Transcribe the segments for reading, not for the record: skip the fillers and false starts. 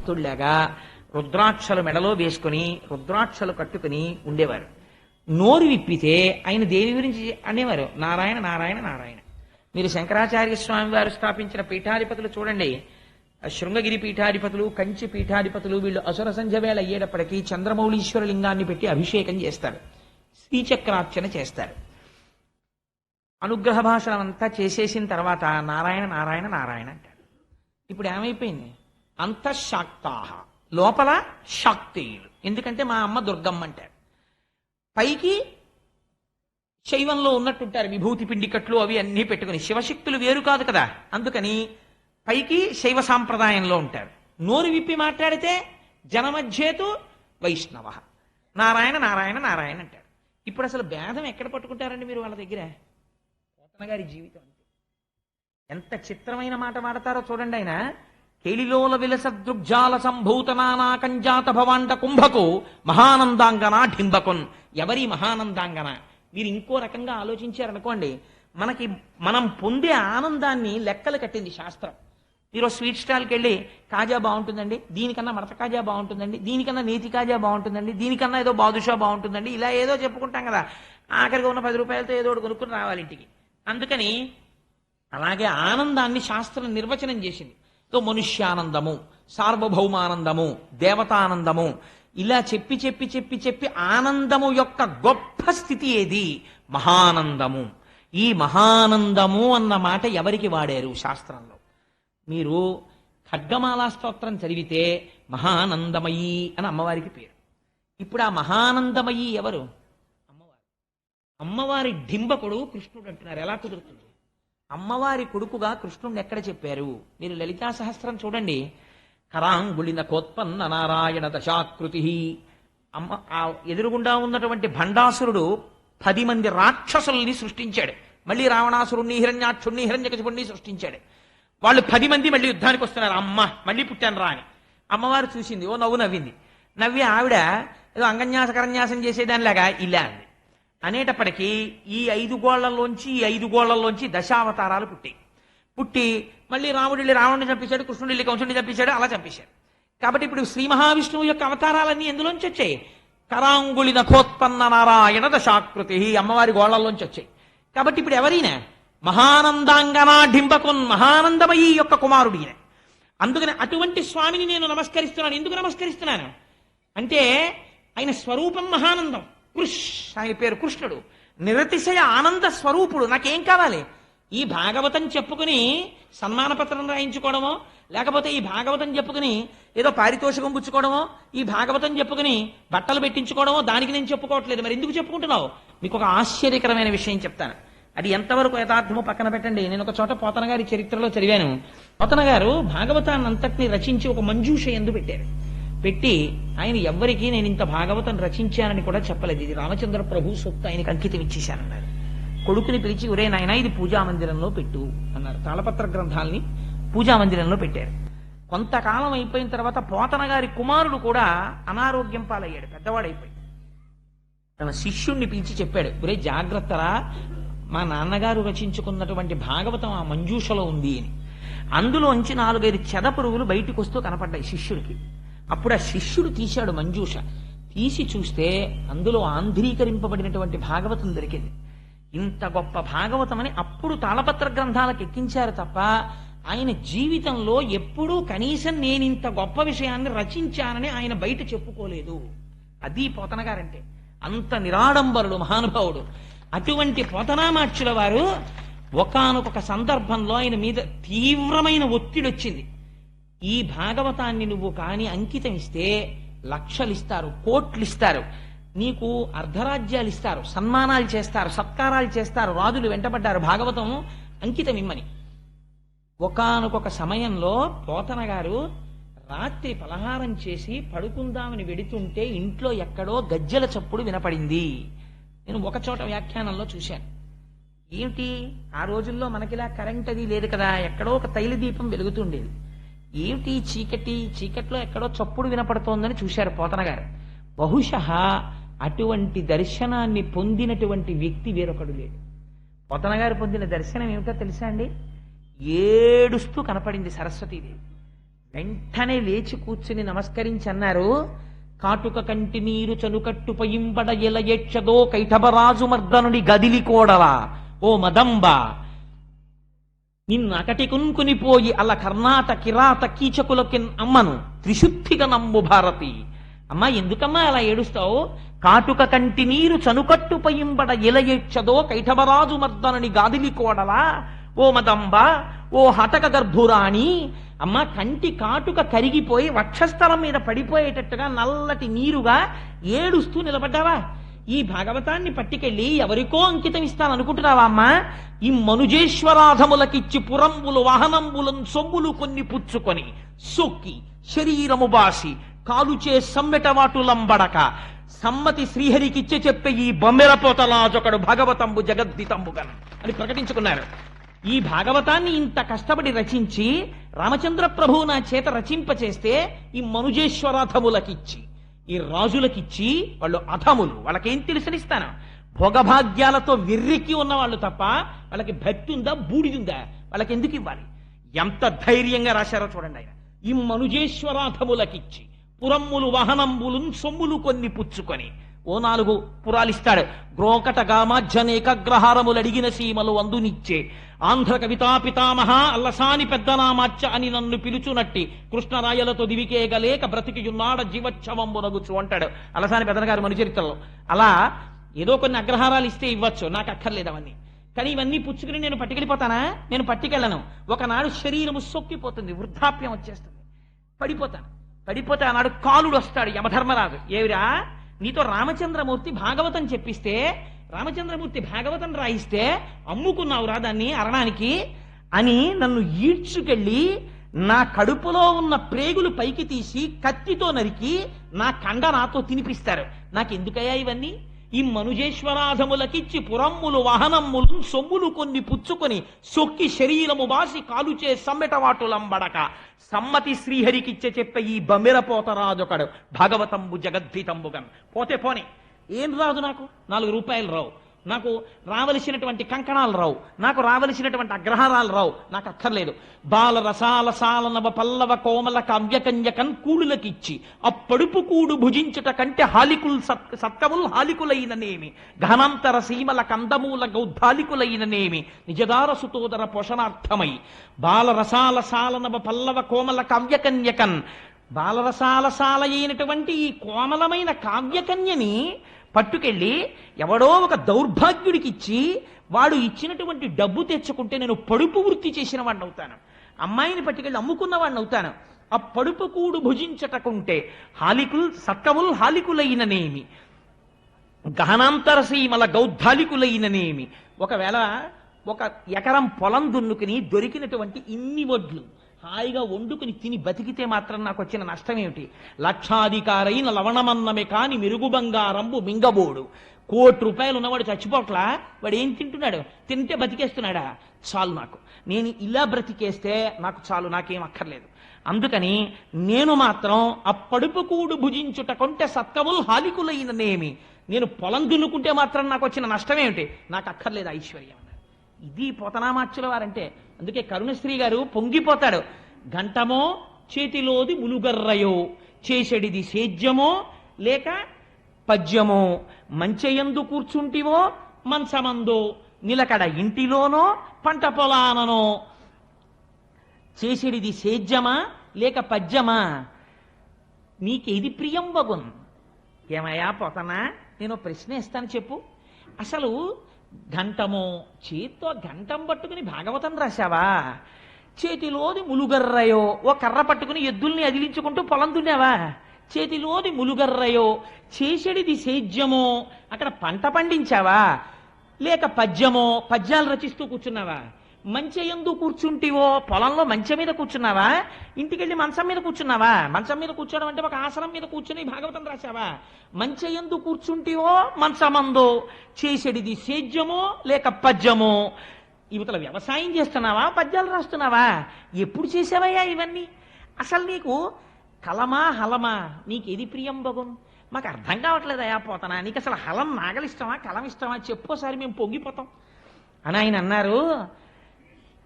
భక్తుల్లాగా రుద్రాక్షలు మెడలో వేసుకుని రుద్రాక్షలు కట్టుకుని ఉండేవారు. నోరు విప్పితే ఆయన దేవి గురించి అనేవారు, నారాయణ నారాయణ నారాయణ. మీరు శంకరాచార్య స్వామి వారు స్థాపించిన పీఠాధిపతులు చూడండి, శృంగగిరి పీఠాధిపతులు, కంచి పీఠాధిపతులు, వీళ్ళు అసుర సంధ్య వేళ అయ్యేటప్పటికీ చంద్రమౌళీశ్వర లింగాన్ని పెట్టి అభిషేకం చేస్తారు, శ్రీచక్రార్చన చేస్తారు. అనుగ్రహ భాషణం అంతా చేసేసిన తర్వాత నారాయణ నారాయణ నారాయణ అంటారు. ఇప్పుడు ఏమైపోయింది? అంతఃశాక్తాహ, లోపల శాక్తేయులు. ఎందుకంటే మా అమ్మ దుర్గమ్మ అంటారు. పైకి శైవంలో ఉన్నట్టుంటారు, విభూతి పిండికట్లు అవి అన్నీ పెట్టుకుని. శివశక్తులు వేరు కాదు కదా, అందుకని పైకి శైవ సాంప్రదాయంలో ఉంటారు. నోరు విప్పి మాట్లాడితే జనమధ్యేతు వైష్ణవ, నారాయణ నారాయణ నారాయణ అంటారు. ఇప్పుడు అసలు భేదం ఎక్కడ పట్టుకుంటారండి మీరు వాళ్ళ దగ్గర? పోతన గారి జీవితం అంతే. ఎంత చిత్రమైన మాట మాడతారో చూడండి. ఆయన కేళిలోల విలస దృగ్జాల సంభూతనానా కంజాత భవాండ కుంభకు మహానందాంగన ఢింబకున్. ఎవరి మహానందాంగన? మీరు ఇంకో రకంగా ఆలోచించారనుకోండి, మనం పొందే ఆనందాన్ని లెక్కలు కట్టింది శాస్త్రం. మీరు స్వీట్ స్టాల్కి వెళ్ళి కాజా బాగుంటుందండి, దీనికన్నా మడత కాజా బాగుంటుందండి, దీనికన్నా నేతి కాజా బాగుంటుందండి, దీనికన్నా ఏదో బాదుషా బాగుంటుందండి, ఇలా ఏదో చెప్పుకుంటాం కదా. ఆఖరిగా ఉన్న 10 రూపాయలతో ఏదో ఒకటి కొనుక్కుని రావాలి ఇంటికి. అందుకని అలాగే ఆనందాన్ని శాస్త్రం నిర్వచనం చేసింది. తో మనుష్యానందము, సార్వభౌమానందము, దేవతానందము, ఇలా చెప్పి చెప్పి చెప్పి చెప్పి ఆనందము యొక్క గొప్ప స్థితి ఏది? మహానందము. ఈ మహానందము అన్న మాట ఎవరికి వాడారు శాస్త్రంలో? మీరు ఖడ్గమాలా స్తోత్రం చదివితే మహానందమయీ అని అమ్మవారికి పేరు. ఇప్పుడు ఆ మహానందమయీ ఎవరు? అమ్మవారు. అమ్మవారి డింబకుడు కృష్ణుడు అంటున్నారు. ఎలా కుదురుతుంది? అమ్మవారి కొడుకుగా కృష్ణుడిని ఎక్కడ చెప్పారు? మీరు లలితా సహస్రం చూడండి. కరాంగుళిన కోత్పన్న నారాయణ దశాకృతి. ఆ ఎదురుగుండా ఉన్నటువంటి భండాసురుడు 10 మంది రాక్షసుల్ని సృష్టించాడు. మళ్ళీ రావణాసురుణ్ణి, హిరణ్యాక్షుణ్ణి, హిరణ్యకశిపుణ్ణి సృష్టించాడు. వాళ్ళు 10 మంది మళ్ళీ యుద్ధానికి వస్తున్నారు. అమ్మ మళ్ళీ పుట్టాను రా అని అమ్మవారు చూసింది, ఓ నవ్వు నవ్వింది. నవ్వి ఆవిడ ఏదో అంగన్యాస కరన్యాసం చేసేదానిలాగా ఇలా అంది. అనేటప్పటికీ ఈ 5 గోళ్లలోంచి 5 గోళ్లలోంచి దశావతారాలు పుట్టి మళ్ళీ రాముడు వెళ్ళి రావణుడిని చంపేశాడు, కృష్ణుడు వెళ్ళి కంసుడిని చంపేశాడు, అలా చంపేశాడు. కాబట్టి ఇప్పుడు శ్రీ మహావిష్ణువు యొక్క అవతారాలన్నీ ఎందులోంచి వచ్చాయి? కరాంగుళి నఖోత్పన్న నారాయణ దశాకృతి, అమ్మవారి గోళ్లలోంచి వచ్చాయి. కాబట్టి ఇప్పుడు ఎవరైనా మహానందాంగనా డింబకున్, మహానందమయీ యొక్క కుమారుడు ఈయన. అందుకని అటువంటి స్వామిని నేను నమస్కరిస్తున్నాను. ఎందుకు నమస్కరిస్తున్నాను అంటే ఆయన స్వరూపం మహానందం. కృష్, ఆయన పేరు కృష్ణుడు, నిరతిశయ ఆనంద స్వరూపుడు. నాకేం కావాలి? ఈ భాగవతం చెప్పుకుని సన్మానపత్రం రాయించుకోవడమో, లేకపోతే ఈ భాగవతం చెప్పుకుని ఏదో పారితోషికం పుచ్చుకోవడమో, ఈ భాగవతం చెప్పుకుని బట్టలు పెట్టించుకోవడమో, దానికి నేను చెప్పుకోవట్లేదు. మరి ఎందుకు చెప్పుకుంటున్నావు? మీకు ఒక ఆశ్చర్యకరమైన విషయం చెప్తాను. అది ఎంతవరకు యథార్థమో పక్కన పెట్టండి. నేను ఒక చోట పోతన గారి చరిత్రలో చదివాను. పోతన గారు భాగవతాన్ని అంతటిని రచించి ఒక మంజూష ఎందు పెట్టారు. పెట్టి ఆయన ఎవ్వరికీ నేను ఇంత భాగవతం రచించానని కూడా చెప్పలేదు. ఇది రామచంద్ర ప్రభు సొత్తు, ఆయనకి అంకితం ఇచ్చేశానన్నారు. కొడుకుని పిలిచి, ఒరే నాయన ఇది పూజామందిరంలో పెట్టు అన్నారు. తాళపత్ర గ్రంథాలని పూజామందిరంలో పెట్టారు. కొంతకాలం అయిపోయిన తర్వాత పోతన గారి కుమారుడు కూడా అనారోగ్యం పాలయ్యాడు, పెద్దవాడైపోయి. తన శిష్యుణ్ణి పిలిచి చెప్పాడు, ఒరే జాగ్రత్తరా, మా నాన్నగారు రచించుకున్నటువంటి భాగవతం ఆ మంజూషలో ఉంది అని. అందులోంచి 4-5 చెదపురుగులు బయటికి వస్తూ కనపడ్డాయి శిష్యుడికి. అప్పుడు ఆ శిష్యుడు తీశాడు మంజూష. తీసి చూస్తే అందులో ఆంధ్రీకరింపబడినటువంటి భాగవతం దొరికింది. ఇంత గొప్ప భాగవతం అని అప్పుడు తాళపత్ర గ్రంథాలకు ఎక్కించారు తప్ప ఆయన జీవితంలో ఎప్పుడూ కనీసం నేను ఇంత గొప్ప విషయాన్ని రచించానని ఆయన బయట చెప్పుకోలేదు. అది పోతన గారంటే. అంత నిరాడంబరుడు మహానుభావుడు. అటువంటి పోతనామాచ్యుల వారు ఒకానొక సందర్భంలో ఆయన మీద తీవ్రమైన ఒత్తిడి వచ్చింది. ఈ భాగవతాన్ని నువ్వు కాని అంకితం ఇస్తే లక్షలు ఇస్తారు, కోట్లు ఇస్తారు, నీకు అర్ధరాజ్యాలు ఇస్తారు, సన్మానాలు చేస్తారు, సత్కారాలు చేస్తారు, రాజులు వెంటబడ్డారు భాగవతం అంకితం ఇమ్మని. ఒకానొక సమయంలో పోతన గారు రాత్రి పలహారం చేసి పడుకుందామని వెడుతుంటే ఇంట్లో ఎక్కడో గజ్జెల చప్పుడు వినపడింది. నేను ఒక చోట వ్యాఖ్యానంలో చూశాను. ఏమిటి, ఆ రోజుల్లో మనకిలా కరెంట్ అది లేదు కదా, ఎక్కడో ఒక తైల దీపం వెలుగుతుండేది. ఏమిటి చీకట్లో ఎక్కడో చప్పుడు వినపడుతోందని చూశారు పోతన గారు. బహుశః అటువంటి దర్శనాన్ని పొందినటువంటి వ్యక్తి వేరొకడు లేడు. పోతన గారు పొందిన దర్శనం ఏమిటో తెలుసా అండి? ఏడుస్తూ కనపడింది సరస్వతీదేవి. వెంటనే లేచి కూర్చుని నమస్కరించి అన్నారు, కాటుక కంటి నీరు చనుకట్టు పయింబడ ఎలయక్షదో కైఠబరాజు మర్దనుడి గదిలి కోడలా ఓ మదంబ, నిన్నకటి కున్కునిపోయి అల్ల కర్ణాట కిరాత కీచకులకి అమ్మను త్రిశుద్ధిగా నమ్ము భారతి. అమ్మా ఎందుకమ్మా అలా ఏడుస్తావు? కాటుక కంటి నీరు చనుకట్టు పయింబడ ఎలయక్షదో కైఠబరాజు మర్దనుని గాదిలి కోడలా ఓ మదంబ, ఓ హటక గర్భురాణి. అమ్మ కంటి కాటుక కరిగిపోయి వక్షస్థలం మీద పడిపోయేటట్టుగా నల్లటి నీరుగా ఏడుస్తూ నిలబడ్డావా? ఈ భాగవతాన్ని పట్టుకెళ్ళి ఎవరికో అంకితం ఇస్తాననుకుంటున్నావా అమ్మా? ఈ మనుజేశ్వరాధములకిచ్చి పురంబులు వాహనంబులను సొమ్ములు కొన్ని పుచ్చుకొని సొక్కి శరీరము బాసి కాలుచే సమ్మెటవాటులంబడక సమ్మతి శ్రీహరికిచ్చే చెప్పే ఈ బొమ్మెరపోతలాజొకడు భాగవతంబు జగద్దితంబుగన్ అని ప్రకటించుకున్నారు. ఈ భాగవతాన్ని ఇంత కష్టపడి రచించి రామచంద్ర ప్రభువు నా చేత రచింపచేస్తే ఈ మనుజేశ్వరాధములకిచ్చి ఈ రాజులకిచ్చి వాళ్ళు అధములు, వాళ్ళకేం తెలుసనిస్తాను? భోగభాగ్యాలతో విర్రికి ఉన్నవాళ్ళు తప్ప వాళ్ళకి భక్తి ఉందా, బూడిదుందా? వాళ్ళకి ఎందుకు ఇవ్వాలి? ఎంత ధైర్యంగా రాశారో చూడండి ఆయన. ఈ మనుజేశ్వరాధములకిచ్చి పురమ్ములు వాహనంబులు సొమ్ములు కొన్ని పుచ్చుకొని ఓ 4 పురాలిస్తాడు. గ్రోకట గామాధ్యనేకగ్రహారములు అడిగిన సీమలు అందునిచ్చే ఆంధ్ర కవితా పితామహ అల్లసాని పెద్దనామాచ్చ అని నన్ను పిలుచునట్టి కృష్ణరాయలతో దివికేగలేక బ్రతికియున్నాడ జీవచ్ఛవంబునగుచు అంటాడు అల్లసాని పెద్దన గారు మనుచరిత్రలో. అలా ఏదో కొన్ని అగ్రహారాలు ఇస్తే ఇవ్వచ్చు, నాకు అక్కర్లేదు అవన్నీ. కానీ ఇవన్నీ పుచ్చుకుని నేను పట్టుకెళ్ళిపోతానా? నేను పట్టుకెళ్ళను. ఒకనాడు శరీరము సొక్కిపోతుంది, వృద్ధాప్యం వచ్చేస్తుంది, పడిపోతే ఆనాడు కాలుడు వస్తాడు యమధర్మరాజు. ఏవిరా నీతో రామచంద్రమూర్తి భాగవతం చెప్పిస్తే, రామచంద్రమూర్తి భాగవతం రాయిస్తే అమ్ముకున్నావురా దాన్ని అరణానికి అని నన్ను ఈడ్చుకెళ్ళి నా కడుపులో ఉన్న ప్రేగులు పైకి తీసి కత్తితో నరికి నా కండ నాతో తినిపిస్తారు. నాకెందుకయ్యా ఇవన్నీ? ఈ మనుజేశ్వరాధములకిచ్చి పురమ్ములు వాహనమ్ములు సొమ్ములు కొన్ని పుచ్చుకొని సొక్కి శరీరము బాసి కాలుచే సమ్మెటవాటులంబడక సమ్మతి శ్రీహరికిచ్చే చెప్పే ఈ బమ్మెరపోతరాజొకడు భాగవతంబు జగద్భీతంబుగన్. పోతే పోని ఏం రాదు, నాకు 4 రూపాయలు రావు, నాకు రావలసినటువంటి కంకణాలు రావు, నాకు రావలసినటువంటి అగ్రహారాలు రావు, నాకు అక్కర్లేదు. బాల రసాల సాల నవ పల్లవ కోమల కావ్యకన్యకన్ కూడులకిచ్చి అప్పడుపు కూడు భుజించుట కంటే హాలికుల్ సత్కముల్ హాలికులైననేమి ఘనాంతర సీమల కందమూల గౌద్ధాలికులైననేమి నిజదార సుతోదర పోషణార్థమై బాలరసాల సాల నవ పల్లవ కోమల కావ్యకన్యకన్ బాలరసాల సాల అయినటువంటి ఈ కోమలమైన కావ్యకన్యని పట్టుకెళ్ళి ఎవడో ఒక దౌర్భాగ్యుడికి ఇచ్చి వాడు ఇచ్చినటువంటి డబ్బు తెచ్చుకుంటే నేను పడుపు వృత్తి చేసిన వాడిని అవుతాను, అమ్మాయిని పట్టుకెళ్ళి అమ్ముకున్న వాడిని అవుతాను. ఆ పడుపు కూడు భుజించటకుంటే హాలికుల్ సత్కముల్ హాలికులైననేమి గహనాంతర సీమల గౌద్ధాలికులైననేమి. ఒకవేళ 1 ఎకరం పొలం దున్నుకుని దొరికినటువంటి ఇన్ని వడ్లు హాయిగా వండుకుని తిని బతికితే మాత్రం నాకు వచ్చిన నష్టం ఏమిటి? లక్షాధికారైన లవణమన్నమే కాని మెరుగు బంగారంబు మింగబోడు. 1 కోటి రూపాయలు ఉన్నవాడు చచ్చిపోట్లా, వాడు ఏం తింటున్నాడు? తింటే బతికేస్తున్నాడా? చాలు, నాకు నేను ఇలా బ్రతికేస్తే నాకు చాలు, నాకేం అక్కర్లేదు. అందుకని నేను మాత్రం ఆ పడుపు కూడు భుజించుట కొంటే సత్కముల్ హాలికులైననేమి, నేను పొలం దున్నుకుంటే మాత్రం నాకు వచ్చిన నష్టం ఏమిటి? నాకు అక్కర్లేదు ఐశ్వర్యం. ఇది పోతనామాచ్యుల వారంటే. అందుకే కరుణశ్రీ గారు పొంగిపోతాడు. గంటమో చేతిలోది ములుగర్రయో చేసెడిది సేద్యమో లేక పద్యమో మంచెయందు కూర్చుంటివో మంచమందో నిలకడ ఇంటిలోనో పంట పొలాననో చేసెడిది సేద్యమా లేక పద్యమా, నీకేది ప్రియం వగున్? ఏమయ్యా పోతనా, నేను ప్రశ్న ఇస్తాను చెప్పు. అసలు గంటమో చేత్తో గంటం పట్టుకుని భాగవతం రాశావా? చేతిలోది ములుగర్రయో ఓ కర్ర పట్టుకుని ఎద్దుల్ని అదిలించుకుంటూ పొలం దున్నావా? చేతిలోది ములుగర్రయో చేసెడిది సేద్యమో అక్కడ పంట పండించావా? లేక పద్యమో పద్యాలు రచిస్తూ కూర్చున్నావా? మంచెయందు కూర్చుంటివో పొలంలో మంచం మీద కూర్చున్నావా? ఇంటికెళ్ళి మంచం మీద కూర్చున్నావా? మంచం మీద కూర్చోవడం అంటే ఒక ఆసనం మీద కూర్చుని భాగవతం రాశావా? మంచెయందు కూర్చుంటివో మంచమందో చేసెడిది సేద్యమో లేక పద్యమో. యువతల వ్యవసాయం చేస్తున్నావా, పద్యాలు రాస్తున్నావా? ఎప్పుడు చేసావయ్యా ఇవన్నీ? అసలు నీకు కలమా హలమా, నీకేది ప్రియం బగున్? మాకు అర్థం కావట్లేదయా పోతనా, నీకు అసలు హలం నాగలిష్టమా కలం ఇష్టమా చెప్పోసారి మేము పొంగిపోతాం అని ఆయన అన్నారు.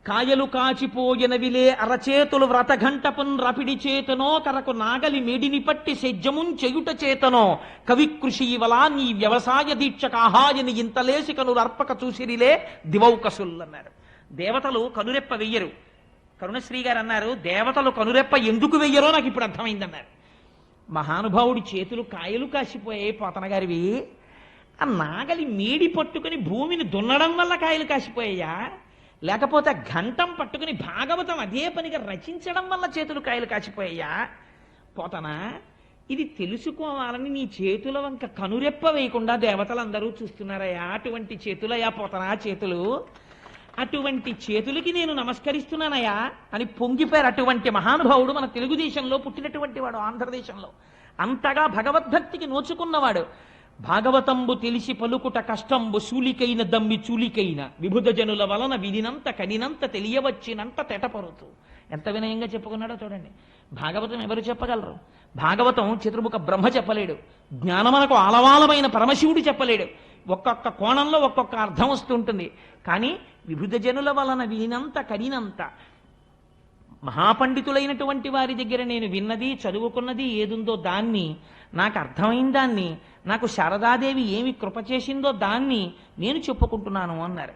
కాయలు కాచిపోయినవిలే అరచేతులు వ్రతఘంటపున్ రపిడి చేతనో కరకు నాగలి మేడిని పట్టి సెజ్జమున్ చెయుట చేతనో కవికృషీవలా నీ వ్యవసాయ దీక్షకాహాయని ఇంతలేసి కనులు అర్పక చూసిరిలే దివౌకసుల్లన్నారు. దేవతలు కనురెప్ప వెయ్యరు. కరుణశ్రీ గారు అన్నారు, దేవతలు కనురెప్ప ఎందుకు వెయ్యరో నాకు ఇప్పుడు అర్థమైందన్నారు. మహానుభావుడి చేతులు కాయలు కాసిపోయాయి పోతన గారివి. ఆ నాగలి మేడి పట్టుకుని భూమిని దున్నడం వల్ల కాయలు కాసిపోయాయా, లేకపోతే ఘంటం పట్టుకుని భాగవతం అదే పనిగా రచించడం వల్ల చేతులు కాయలు కాసిపోయాయా? పోతనా, ఇది తెలుసుకోవాలని నీ చేతుల వంక కనురెప్ప వేయకుండా దేవతలందరూ చూస్తున్నారయ్యా. అటువంటి చేతులయ్యా పోతనా చేతులు. అటువంటి చేతులకి నేను నమస్కరిస్తున్నానయ్యా అని పొంగిపోయారు. అటువంటి మహానుభావుడు మన తెలుగుదేశంలో పుట్టినటువంటి వాడు, ఆంధ్రదేశంలో అంతగా భగవద్భక్తికి నోచుకున్నవాడు. భాగవతంబు తెలిసి పలుకుట కష్టంబు శూలికైన దమ్మి చూలికైన విభుధ జనుల వలన వినినంత కనినంత తెలియవచ్చినంత తెటపరుతూ. ఎంత వినయంగా చెప్పుకున్నాడో చూడండి. భాగవతం ఎవరు చెప్పగలరు? భాగవతం చతుర్ముఖ బ్రహ్మ చెప్పలేడు. జ్ఞానమనకు ఆలవాలమైన పరమశివుడు చెప్పలేడు. ఒక్కొక్క కోణంలో ఒక్కొక్క అర్థం వస్తుంటుంది. కానీ విభుధ జనుల వలన వినినంత కనినంత, మహాపండితులైనటువంటి వారి దగ్గర నేను విన్నది చదువుకున్నది ఏదుందో దాన్ని, నాకు అర్థమైన దాన్ని, నాకు శారదాదేవి ఏమి కృప చేసిందో దాన్ని నేను చెప్పుకుంటున్నాను అన్నారు.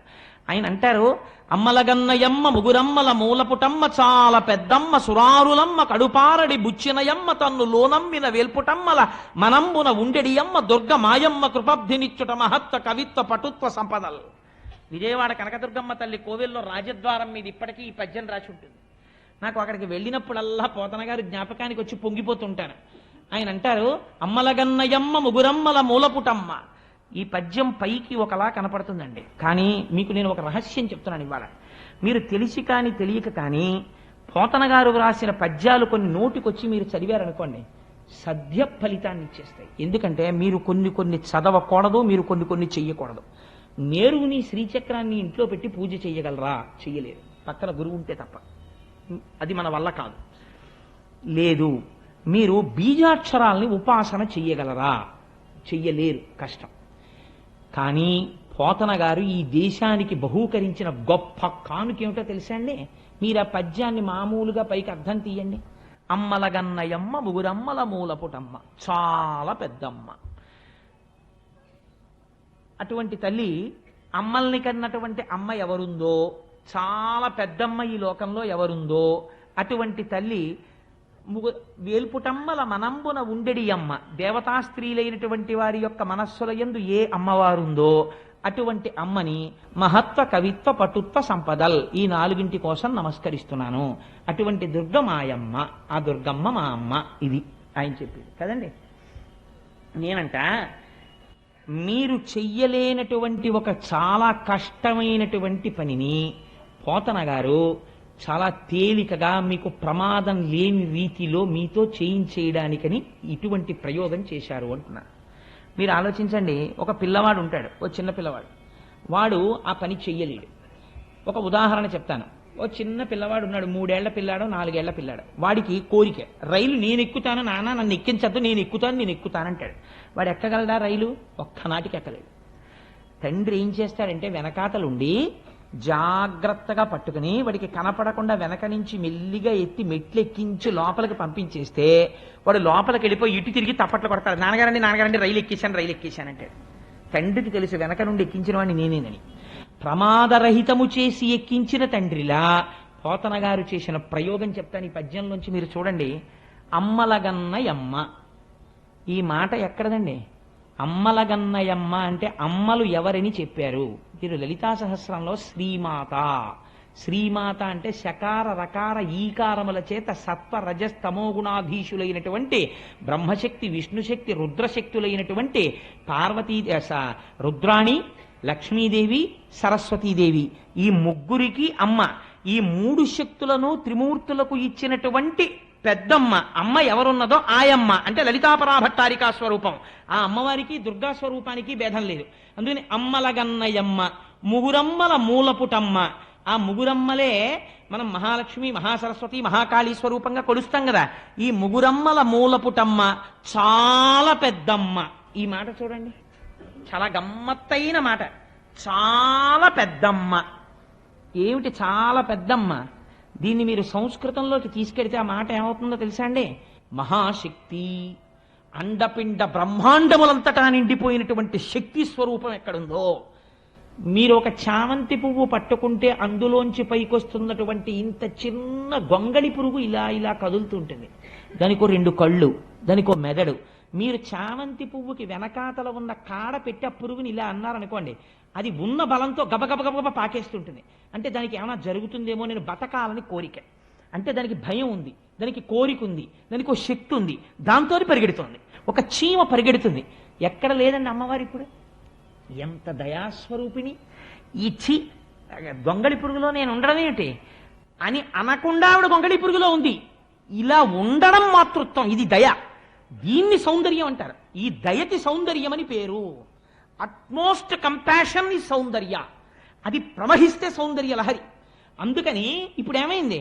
ఆయన అంటారు, అమ్మలగన్నయమ్మ ముగురమ్మల మూలపుటమ్మ చాలా పెద్దమ్మ సురారులమ్మ కడుపారడి బుచ్చినయమ్మ తన్ను లోనమ్మిన వేల్పుటమ్మల మనంబున ఉండెడియమ్మ దుర్గ మాయమ్మ కృపబ్ధినిచ్చుట మహత్వ కవిత్వ పటుత్వ సంపదల్. విజయవాడ కనకదుర్గమ్మ తల్లి కోవెల్లో రాజద్వారం మీద ఇప్పటికీ ఈ పద్యం రాసి ఉంటుంది. నాకు అక్కడికి వెళ్ళినప్పుడల్లా పోతన గారు జ్ఞాపకానికి వచ్చి పొంగిపోతుంటాను. ఆయన అంటారు, అమ్మలగన్నయమ్మ ముగురమ్మల మూలపుటమ్మ. ఈ పద్యం పైకి ఒకలా కనపడుతుందండి, కానీ మీకు నేను ఒక రహస్యం చెప్తున్నాను ఇవాళ. మీరు తెలిసి కానీ తెలియక కానీ పోతన గారు రాసిన పద్యాలు కొన్ని నోటికొచ్చి మీరు చదివారనుకోండి, సద్య ఫలితాన్ని ఇచ్చేస్తాయి. ఎందుకంటే మీరు కొన్ని చదవకూడదు, మీరు కొన్ని చెయ్యకూడదు. నేరుని శ్రీచక్రాన్ని ఇంట్లో పెట్టి పూజ చెయ్యగలరా? చెయ్యలేరు, పక్కన గురువు ఉంటే తప్ప. అది మన వల్ల కాదు. లేదు, మీరు బీజాక్షరాల్ని ఉపాసన చెయ్యగలరా? చెయ్యలేరు, కష్టం. కానీ పోతన గారు ఈ దేశానికి బహూకరించిన గొప్ప కానుకేమిటో తెలుసా అండి? మీరు ఆ పద్యాన్ని మామూలుగా పైకి అర్థం తీయండి. అమ్మలగన్నయమ్మ ముగురమ్మల మూలపుటమ్మ చాలా పెద్దమ్మ. అటువంటి తల్లి, అమ్మల్ని కన్నటువంటి అమ్మ ఎవరుందో, చాలా పెద్దమ్మ ఈ లోకంలో ఎవరుందో అటువంటి తల్లి వేల్పుటమ్మల మనంబున ఉండెడి అమ్మ. దేవతా స్త్రీలైనటువంటి వారి యొక్క మనస్సుల యందు ఏ అమ్మవారుందో అటువంటి అమ్మని మహత్వ కవిత్వ పటుత్వ సంపదల్, ఈ నాలుగింటి కోసం నమస్కరిస్తున్నాను. అటువంటి దుర్గ మాయమ్మ, ఆ దుర్గమ్మ మా అమ్మ. ఇది ఆయన చెప్పింది కదండి. నేనంట, మీరు చెయ్యలేనటువంటి ఒక చాలా కష్టమైనటువంటి పనిని పోతన గారు చాలా తేలికగా మీకు ప్రమాదం లేని రీతిలో మీతో చేయించేయడానికని ఇటువంటి ప్రయోగం చేశారు అంటున్నా. మీరు ఆలోచించండి, ఒక పిల్లవాడు ఉంటాడు, ఓ చిన్న పిల్లవాడు, వాడు ఆ పని చెయ్యలేడు. ఒక ఉదాహరణ చెప్తాను. ఓ చిన్న పిల్లవాడు ఉన్నాడు, 3 ఏళ్ల పిల్లాడో 4 ఏళ్ల పిల్లాడు. వాడికి కోరిక, రైలు నేను ఎక్కుతాను నాన్న, నన్ను ఎక్కించద్దు, నేను ఎక్కుతానంటాడు. వాడు ఎక్కగలడా రైలు? ఒక్కనాటికి ఎక్కలేడు. తండ్రి ఏం చేస్తాడంటే వెనకాతలుండి జాగ్రత్తగా పట్టుకుని వాడికి కనపడకుండా వెనక నుంచి మెల్లిగా ఎత్తి మెట్లు ఎక్కించి లోపలికి పంపించేస్తే వాడు లోపలికి వెళ్ళిపోయి ఇటు తిరిగి తప్పట్లు కొడతాడు. నాన్నగారండి రైలు ఎక్కేశానంటాడు. తండ్రికి తెలుసు వెనక నుండి ఎక్కించిన వాడిని నేనేనని. ప్రమాదరహితము చేసి ఎక్కించిన తండ్రిలా పోతన గారు చేసిన ప్రయోగం చెప్తాను ఈ పద్యంలోంచి. మీరు చూడండి, అమ్మలగన్నయమ్మ. ఈ మాట ఎక్కడదండి? అమ్మలగన్నయమ్మ అంటే అమ్మలు ఎవరని చెప్పారు. మీరు లలితా సహస్రంలో శ్రీమాత అంటే శకార రకార ఈకారముల చేత సత్వ రజస్తమో గుణాధీశులైనటువంటి బ్రహ్మశక్తి, విష్ణుశక్తి, రుద్రశక్తులైనటువంటి పార్వతీ, రుద్రాణి, లక్ష్మీదేవి, సరస్వతీదేవి, ఈ ముగ్గురికి అమ్మ. ఈ 3 శక్తులను త్రిమూర్తులకు ఇచ్చినటువంటి పెద్దమ్మ అమ్మ ఎవరున్నదో ఆయమ్మ అంటే లలితాపరాభట్టారికా స్వరూపం. ఆ అమ్మవారికి దుర్గా స్వరూపానికి భేదం లేదు. అందుకని అమ్మలగన్నయమ్మ, ముగురమ్మల మూలపుటమ్మ. ఆ ముగురమ్మలే మనం మహాలక్ష్మి, మహాసరస్వతి, మహాకాళీ స్వరూపంగా కొలుస్తాం కదా. ఈ ముగురమ్మల మూలపుటమ్మ చాలా పెద్దమ్మ. ఈ మాట చూడండి, చాలా గమ్మత్తైన మాట. చాలా పెద్దమ్మ. ఏమిటి చాలా పెద్దమ్మ. దీన్ని మీరు సంస్కృతంలోకి తీసుకెడితే ఆ మాట ఏమవుతుందో తెలుసా అండి? మహాశక్తి, అండపిండ బ్రహ్మాండములంతటా నిండిపోయినటువంటి శక్తి స్వరూపం ఎక్కడుందో, మీరు ఒక చామంతి పువ్వు పట్టుకుంటే అందులోంచి పైకొస్తున్నటువంటి ఇంత చిన్న గొంగళి పురుగు ఇలా ఇలా కదులుతుంటుంది. దానికో 2 కళ్ళు, దానికో మెదడు. మీరు చామంతి పువ్వుకి వెనకాతల ఉన్న కాడ పెట్టి ఆ పురుగుని ఇలా అన్నారనుకోండి, అది ఉన్న బలంతో గబగబగబ పాకేస్తుంటుంది. అంటే దానికి ఏమైనా జరుగుతుందేమో, నేను బతకాలని కోరిక. అంటే దానికి భయం ఉంది, దానికి కోరిక ఉంది, దానికి ఒక శక్తి ఉంది, దాంతో పరిగెడుతుంది. ఒక చీమ పరిగెడుతుంది. ఎక్కడ లేదండి అమ్మవారి ఇప్పుడు? ఎంత దయాస్వరూపిణి! ఈ ఛీ గొంగళి పురుగులో నేను ఉండడం ఏమిటి అని అనకుండా ఆవిడ గొంగళి పురుగులో ఉంది. ఇలా ఉండడం మాతృత్వం, ఇది దయ. దీన్ని సౌందర్యం అంటారు. ఈ దయకి సౌందర్యం అని పేరు. అట్మోస్ట్ కంపాషన్ ఈ సౌందర్య. అది ప్రవహిస్తే సౌందర్య లహరి. అందుకని ఇప్పుడు ఏమైంది?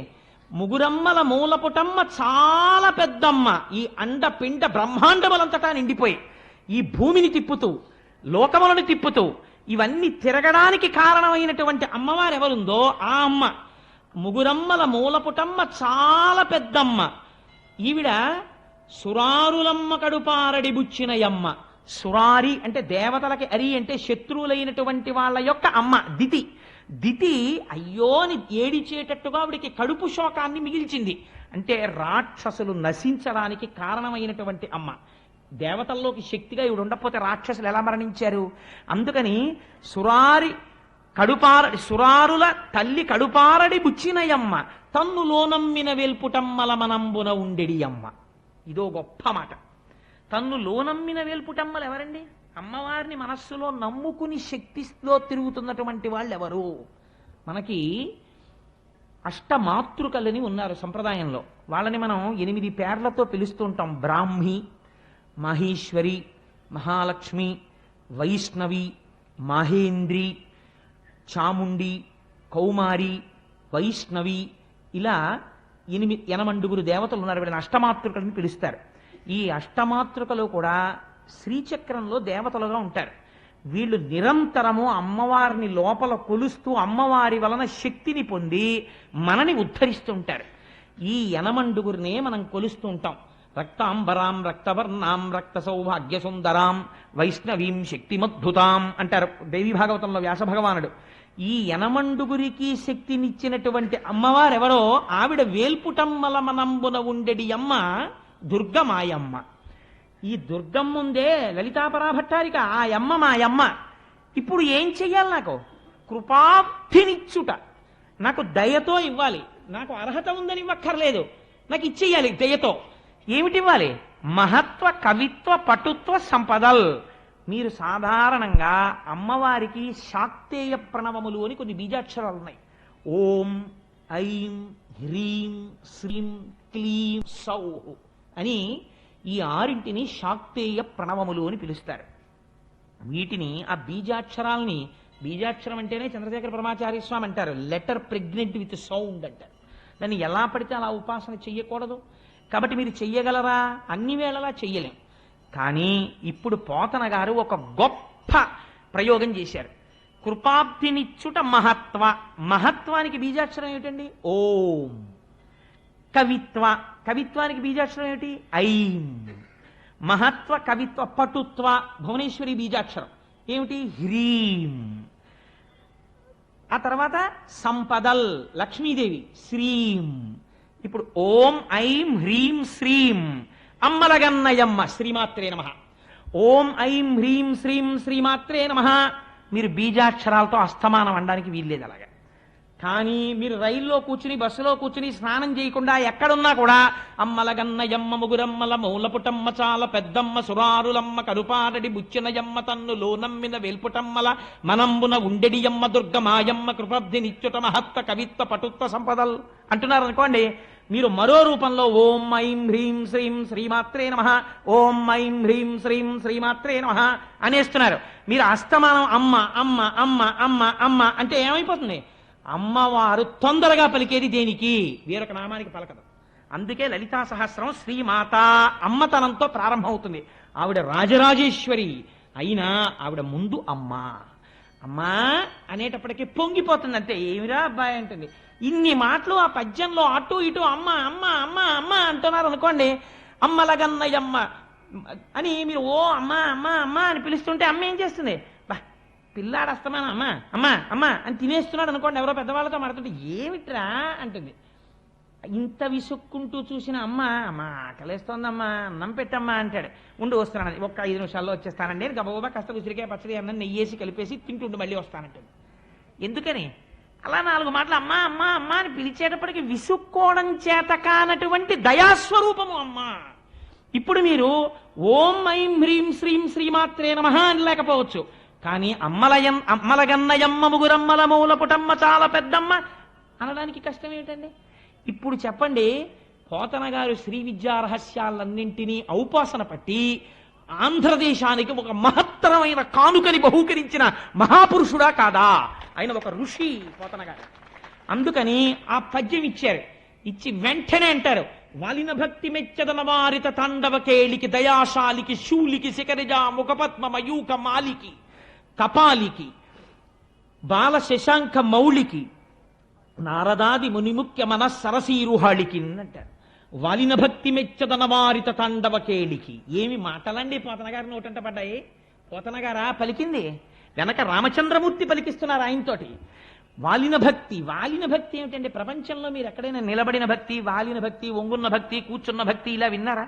ముగురమ్మల మూలపుటమ్మ చాలా పెద్దమ్మ. ఈ అండపిండ బ్రహ్మాండములంతటా నిండిపోయి ఈ భూమిని తిప్పుతూ, లోకములను తిప్పుతూ, ఇవన్నీ తిరగడానికి కారణమైనటువంటి అమ్మవారు ఎవరుందో ఆ అమ్మ ముగురమ్మల మూలపుటమ్మ చాలా పెద్దమ్మ. ఈవిడ సురారులమ్మ కడుపారడి బుచ్చినయమ్మ. సురారి అంటే దేవతలకి, అరి అంటే శత్రువులైనటువంటి వాళ్ళ యొక్క అమ్మ. దితి, దితి అయ్యోని ఏడిచేటట్టుగా ఆవిడికి కడుపు శోకాన్ని మిగిల్చింది. అంటే రాక్షసులు నశించడానికి కారణమైనటువంటి అమ్మ. దేవతల్లోకి శక్తిగా ఇవిడు ఉండకపోతే రాక్షసులు ఎలా మరణించారు? అందుకని సురారుల తల్లి కడుపారడి బుచ్చినయమ్మ, తన్ను లోనమ్మిన వేల్పుటమ్మల మనంబున ఉండెడి అమ్మ. ఇదో గొప్ప మాట. తన్ను లోనమ్మిన వేల్పుటమ్మలు ఎవరండి? అమ్మవారిని మనస్సులో నమ్ముకుని శక్తిలో తిరుగుతున్నటువంటి వాళ్ళు ఎవరు? మనకి అష్టమాతృకలని ఉన్నారు సంప్రదాయంలో. వాళ్ళని మనం 8 పేర్లతో పిలుస్తూ ఉంటాం. బ్రాహ్మి, మహేశ్వరి, మహాలక్ష్మి, వైష్ణవి, మహేంద్రి, చాముండి, కౌమారి, వైష్ణవి, ఇలా 8 దేవతలు ఉన్నారు. వీళ్ళని అష్టమాతృకలని పిలుస్తారు. ఈ అష్టమాతృకలు కూడా శ్రీచక్రంలో దేవతలుగా ఉంటారు. వీళ్ళు నిరంతరము అమ్మవారిని లోపల కొలుస్తూ అమ్మవారి వలన శక్తిని పొంది మనని ఉద్ధరిస్తుంటారు. ఈ 8 మనం కొలుస్తూ ఉంటాం. రక్తాంబరాం రక్తవర్ణాం రక్త సౌభాగ్య సుందరాం వైష్ణవీం శక్తిమద్భుతాం అంటారు దేవి భాగవతంలో వ్యాస భగవానుడు. ఈ 8 శక్తినిచ్చినటువంటి అమ్మవారెవరో ఆవిడ వేల్పుటమ్మల మనంబున ఉండెడి అమ్మ దుర్గమాయమ్మ. ఈ దుర్గమ్ముందే లలితాపరాభట్టారిక, ఆ యమ్మ మా యమ్మ. ఇప్పుడు ఏం చెయ్యాలి? నాకు కృపాబ్ధినిచ్చుట, నాకు దయతో ఇవ్వాలి. నాకు అర్హత ఉందని ఇవ్వక్కర్లేదు, నాకు ఇచ్చేయాలి దయతో. ఏమిటివ్వాలి? మహత్వ, కవిత్వ, పటుత్వ సంపదల్. మీరు సాధారణంగా అమ్మవారికి శాక్తేయ ప్రణవములు అని కొన్ని బీజాక్షరాలు ఉన్నాయి. ఓం, ఐం, హ్రీం, శ్రీం, క్లీం, సౌః అని ఈ 6 శాక్తేయ ప్రణవములు అని పిలుస్తారు. వీటిని, ఆ బీజాక్షరాల్ని, బీజాక్షరం అంటేనే చంద్రశేఖర పరమాచార్య స్వామి అంటారు లెటర్ ప్రెగ్నెంట్ విత్ సౌండ్ అంటారు. దాన్ని ఎలా పడితే అలా ఉపాసన చెయ్యకూడదు. కాబట్టి మీరు చెయ్యగలరా? అన్ని వేళలా చెయ్యలేం. కానీ ఇప్పుడు పోతన గారు ఒక గొప్ప ప్రయోగం చేశారు. కృపాబ్ధినిచ్చుట మహత్వ. మహత్వానికి బీజాక్షరం ఏమిటండి? ఓం. కవిత్వ, కవిత్వానికి బీజాక్షరం ఏమిటి? ఐం. మహత్వ, కవిత్వ, పటుత్వ, భువనేశ్వరి బీజాక్షరం ఏమిటి? హ్రీం. ఆ తర్వాత సంపదల్, లక్ష్మీదేవి, శ్రీం. ఇప్పుడు ఓం, ఐం, హ్రీం, శ్రీం. అమ్మలగన్నయమ్మ, శ్రీమాత్రే నమః. ఓం, ఐం, హ్రీం, శ్రీం, శ్రీమాత్రే నమః. మీరు బీజాక్షరాలతో అస్తమానం అనడానికి వీల్లేదు. అలాగా కానీ మీరు రైల్లో కూర్చుని, బస్సులో కూర్చుని, స్నానం చేయకుండా ఎక్కడున్నా కూడా అమ్మలగన్నయమ్మ ముగురమ్మల మూలపుటమ్మ చాలా పెద్దమ్మ సురారులమ్మ కరుపారడి బుచ్చినయమ్మ తన్ను లోనమ్మిన వేల్పుటమ్మల మనంబున ఉండెడియమ్మ దుర్గమాయమ్మ కృపబ్ధి నిత్యుట మహత్వ కవిత్వ పటుత్వ సంపదల్ అంటున్నారు అనుకోండి. మీరు మరో రూపంలో ఓం, ఐం, హ్రీం, శ్రీం, శ్రీమాత్రే నమః, ఓం, ఐం, హ్రీం, శ్రీం, శ్రీమాత్రే నమః అనేస్తున్నారు. మీరు అస్తమానం అమ్మ అమ్మ అమ్మ అమ్మ అమ్మ అంటే ఏమైపోతుంది? అమ్మవారు తొందరగా పలికేది దేనికి? వేరొక నామానికి పలకదు. అందుకే లలితా సహస్రం శ్రీమాత అమ్మతనంతో ప్రారంభమవుతుంది. ఆవిడ రాజరాజేశ్వరి అయినా ఆవిడ ముందు అమ్మ. అమ్మా అనేటప్పటికీ పొంగిపోతుంది అంతే. ఏమిరా అబ్బాయి అంటుంది. ఇన్ని మాటలు ఆ పద్యంలో అటు ఇటు అమ్మ అమ్మ అమ్మ అమ్మ అంటున్నారు అనుకోండి, అమ్మలగన్నయమ్మ అని మీరు ఓ అమ్మ అమ్మ అమ్మ అని పిలుస్తుంటే అమ్మ ఏం చేస్తుంది? బా పిల్లాడు అస్తమానం అమ్మ అమ్మ అమ్మ అని తినేస్తున్నాడు అనుకోండి, ఎవరో పెద్దవాళ్ళతో మాడుతుంటే ఏమిట్రా అంటుంది. ఇంత విసుక్కుంటూ చూసిన అమ్మ అమ్మ ఆకలేస్తోందమ్మా అన్నం పెట్టమ్మా అంటాడు. ఉండి వస్తున్నాను, ఒక్క 5 నిమిషాల్లో వచ్చేస్తానండి. నేను గబగబా కాస్త ఉసిరికాయ పచ్చడి అన్నం నెయ్యేసి కలిపేసి తింటుండి మళ్ళీ వస్తానంటుంది. ఎందుకని? అలా 4 మాటలు అమ్మ అమ్మ అమ్మ అని పిలిచేటప్పటికి విసుక్కోవడం చేత కానటువంటి దయాస్వరూపము అమ్మ. ఇప్పుడు మీరు ఓం ఐం హ్రీం శ్రీం శ్రీమాత్రే నమః అని లేకపోవచ్చు, కానీ అమ్మలగన్నయమ్మ ముగురమ్మల మూల పుటమ్మ చాలా పెద్దమ్మ అనడానికి కష్టం ఏమిటండి? ఇప్పుడు చెప్పండి, పోతన గారు శ్రీ విద్యా రహస్యాలన్నింటినీ ఔపాసన పట్టి ఆంధ్రదేశానికి ఒక మహత్తరమైన కానుకని బహూకరించిన మహాపురుషుడా కాదా? ఆయన ఒక ఋషి పోతన గారు. అందుకని ఆ పద్యం ఇచ్చారు. ఇచ్చి వెంటనే అంటారు, వాలిన భక్తి మెచ్చదన వారిత తాండవ కేళికి దయాశాలికి శూలికి శిఖరిజా ముఖపద్మ మయూక మాలికి కపాలికి బాల శశాంక మౌళికి నారదాది మునిముఖ్య మనస్సరసీరుహాళికి అంటారు. వాలిన భక్తి మెచ్చదన వారిత తాండవ కేళికి. ఏమి మాటలండి పోతన గారి నోటంట పడ్డాయి? పోతన గారా పలికింది? వెనక రామచంద్రమూర్తి పలికిస్తున్నారు ఆయనతోటి. వాలిన భక్తి. వాలిన భక్తి ఏమిటండి? ప్రపంచంలో మీరు ఎక్కడైనా నిలబడిన భక్తి, వాలిన భక్తి, ఒంగున్న భక్తి, కూర్చున్న భక్తి ఇలా విన్నారా?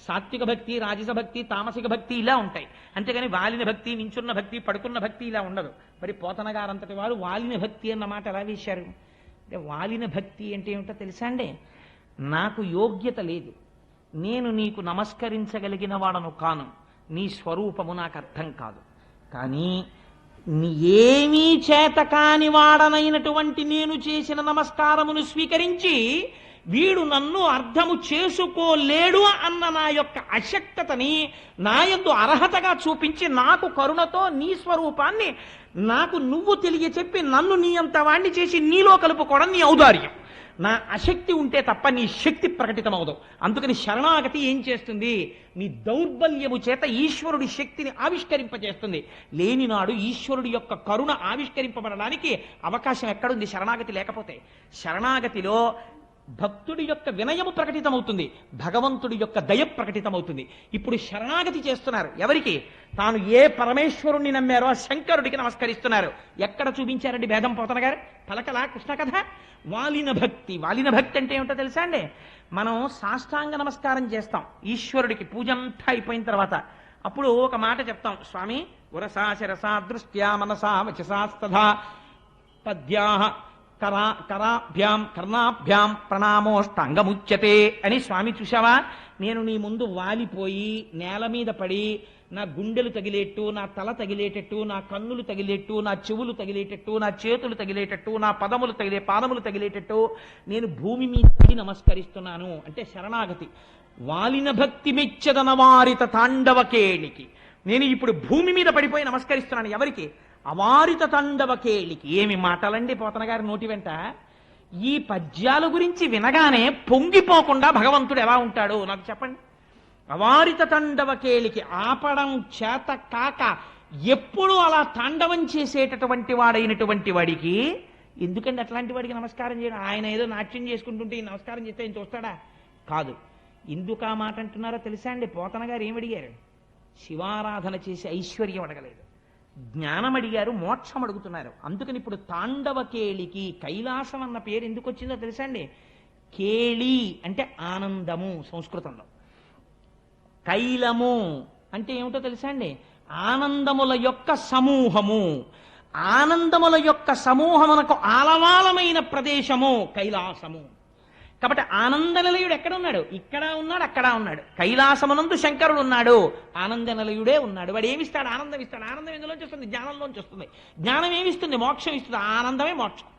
సాత్విక భక్తి, రాజస భక్తి, తామసిక భక్తి ఇలా ఉంటాయి. అంతేగాని వాలిన భక్తి, నించున్న భక్తి, పడుకున్న భక్తి ఇలా ఉండదు. మరి పోతన గారంతటి వారు వాలిన భక్తి అన్న మాట ఎలా వేశారు? అంటే వాలిన భక్తి అంటే ఏమిటో తెలుసా అండి? నాకు యోగ్యత లేదు, నేను నీకు నమస్కరించగలిగిన వాడను కాను, నీ స్వరూపము నాకు అర్థం కాదు, కానీ ఏమీ చేత కాని వాడనైనటువంటి నేను చేసిన నమస్కారమును స్వీకరించి వీడు నన్ను అర్థము చేసుకోలేడు అన్న నా యొక్క అశక్తతని నా యందు అర్హతగా చూపించి నాకు కరుణతో నీ స్వరూపాన్ని నాకు నువ్వు తెలియచెప్పి నన్ను నీ అంత వాణ్ణి చేసి నీలో కలుపుకోవడం నీ ఔదార్యం. నా అశక్తి ఉంటే తప్ప నీ శక్తి ప్రకటితమవుదు. అందుకని శరణాగతి ఏం చేస్తుంది? నీ దౌర్బల్యము చేత ఈశ్వరుడి శక్తిని ఆవిష్కరింపజేస్తుంది. లేనినాడు ఈశ్వరుడి యొక్క కరుణ ఆవిష్కరింపబడడానికి అవకాశం ఎక్కడుంది? శరణాగతి లేకపోతే. శరణాగతిలో భక్తుడి యొక్క వినయము ప్రకటితమవుతుంది, భగవంతుడి యొక్క దయ ప్రకటితమవుతుంది. ఇప్పుడు శరణాగతి చేస్తున్నారు. ఎవరికి? తాను ఏ పరమేశ్వరుణ్ణి నమ్మారో ఆ శంకరుడికి నమస్కరిస్తున్నారు. ఎక్కడ చూపించారండి భేదం పోతన గారు? పలకలా కృష్ణ కథ. వాలిన భక్తి. వాలిన భక్తి అంటే ఏమిటో తెలుసా అండి? మనం సాష్టాంగ నమస్కారం చేస్తాం ఈశ్వరుడికి పూజంతా అయిపోయిన తర్వాత. అప్పుడు ఒక మాట చెప్తాం, స్వామి ఉరసా శిరసా దృష్ట్యా మనసా వచసాస్తథా పద్యాః కరాభ్యాం కర్ణాభ్యాం ప్రణామోష్టాంగముచ్యతే అని. స్వామి చూశావా, నేను నీ ముందు వాలిపోయి నేల మీద పడి నా గుండెలు తగిలేట్టు, నా తల తగిలేటట్టు, నా కన్నులు తగిలేట్టు, నా చెవులు తగిలేటట్టు, నా చేతులు తగిలేటట్టు, నా పాదములు తగిలేటట్టు నేను భూమి మీద పడి నమస్కరిస్తున్నాను అంటే శరణాగతి. వాలిన భక్తి మెచ్చదన వారిత తాండవ కేళికి. నేను ఇప్పుడు భూమి మీద పడిపోయి నమస్కరిస్తున్నాను. ఎవరికి? అవారిత తాండవ కేళికి. ఏమి మాటలండి పోతన గారి నోటి వెంట. ఈ పద్యాల గురించి వినగానే పొంగిపోకుండా భగవంతుడు ఎలా ఉంటాడో నాకు చెప్పండి. అవారిత తాండవ కేళికి. ఆపడం చేత కాక ఎప్పుడు అలా తాండవం చేసేటటువంటి వాడైనటువంటి వాడికి ఎందుకండి అట్లాంటి వాడికి నమస్కారం చేయడం? ఆయన ఏదో నాట్యం చేసుకుంటుంటే ఈ నమస్కారం చేస్తే ఆయన చూస్తాడా? కాదు. ఎందుకు ఆ మాట అంటున్నారో తెలుసా అండి? పోతన గారు ఏమడిగారు? శివారాధన చేసి ఐశ్వర్యం అడగలేదు, జ్ఞానం అడిగారు, మోక్షం అడుగుతున్నారు. అందుకని ఇప్పుడు తాండవ కేళికి. కైలాసం అన్న పేరు ఎందుకు వచ్చిందో తెలుసా అండి? కేళి అంటే ఆనందము సంస్కృతంలో. కైలము అంటే ఏమిటో తెలుసా అండి? ఆనందముల యొక్క సమూహము. ఆనందముల యొక్క సమూహమునకు ఆలవాలమైన ప్రదేశము కైలాసము. కాబట్టి ఆనంద నిలయుడు ఎక్కడ ఉన్నాడు? ఇక్కడ ఉన్నాడు, అక్కడ ఉన్నాడు. కైలాసమునందు శంకరుడు ఉన్నాడు, ఆనంద నిలయుడే ఉన్నాడు. వాడు ఏమిస్తాడు? ఆనందం ఇస్తాడు. ఆనందం ఎందులోంచి వస్తుంది? జ్ఞానంలోంచి వస్తుంది. జ్ఞానం ఏమిస్తుంది? మోక్షం ఇస్తుంది. ఆనందమే మోక్షం.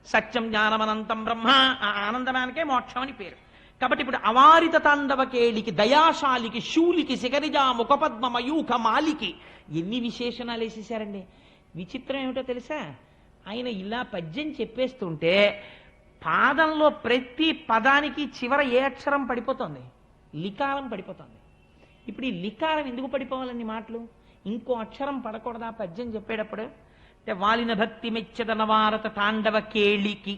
సత్యం జ్ఞానమనంతం బ్రహ్మ. ఆ ఆనందమానికే మోక్షం అని పేరు. కాబట్టి ఇప్పుడు అవారిత తాండవ కేళికి, దయాశాలికి, శూలికి, శిఖరిజా ముఖపద్మ మయూఖ మాలికి ఎన్ని విశేషణాలు వేసేశారండి. విచిత్రం ఏమిటో తెలుసా? ఆయన ఇలా పద్యం చెప్పేస్తుంటే పాదంలో ప్రతి పదానికి చివర ఏ అక్షరం పడిపోతుంది? లికారం పడిపోతుంది. ఇప్పుడు ఈ లికారం ఎందుకు పడిపోవాలని మాటలు? ఇంకో అక్షరం పడకూడదా పద్యం చెప్పేటప్పుడు? అంటే వాలిన భక్తి మెచ్చదన వారత తాండవ కేళికి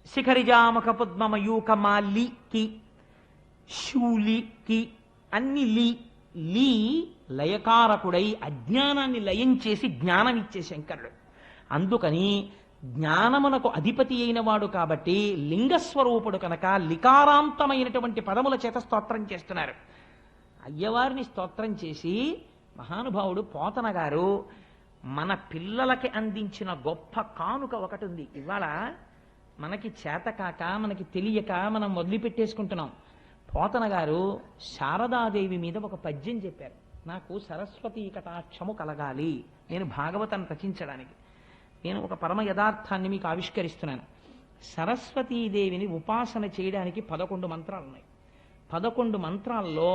శిఖరిజామక పద్మమయూక మాలికి శూలికి అన్ని లీ లయకారకుడై అజ్ఞానాన్ని లయం చేసి జ్ఞానం ఇచ్చే శంకరుడు. అందుకని జ్ఞానమునకు అధిపతి అయిన వాడు కాబట్టి లింగస్వరూపుడు కనుక లికారాంతమైనటువంటి పదముల చేత స్తోత్రం చేస్తున్నారు. అయ్యవారిని స్తోత్రం చేసి మహానుభావుడు పోతన గారు మన పిల్లలకి అందించిన గొప్ప కానుక ఒకటి ఉంది. ఇవాళ మనకి చేతకాక మనకి తెలియక మనం వదిలిపెట్టేసుకుంటున్నాం. పోతన గారు శారదాదేవి మీద ఒక పద్యం చెప్పారు. నాకు సరస్వతీ కటాక్షము కలగాలి, నేను భాగవతాన్ని రచించడానికి నేను ఒక పరమ యథార్థాన్ని మీకు ఆవిష్కరిస్తున్నాను. సరస్వతీదేవిని ఉపాసన చేయడానికి 11 మంత్రాలు ఉన్నాయి. 11 మంత్రాల్లో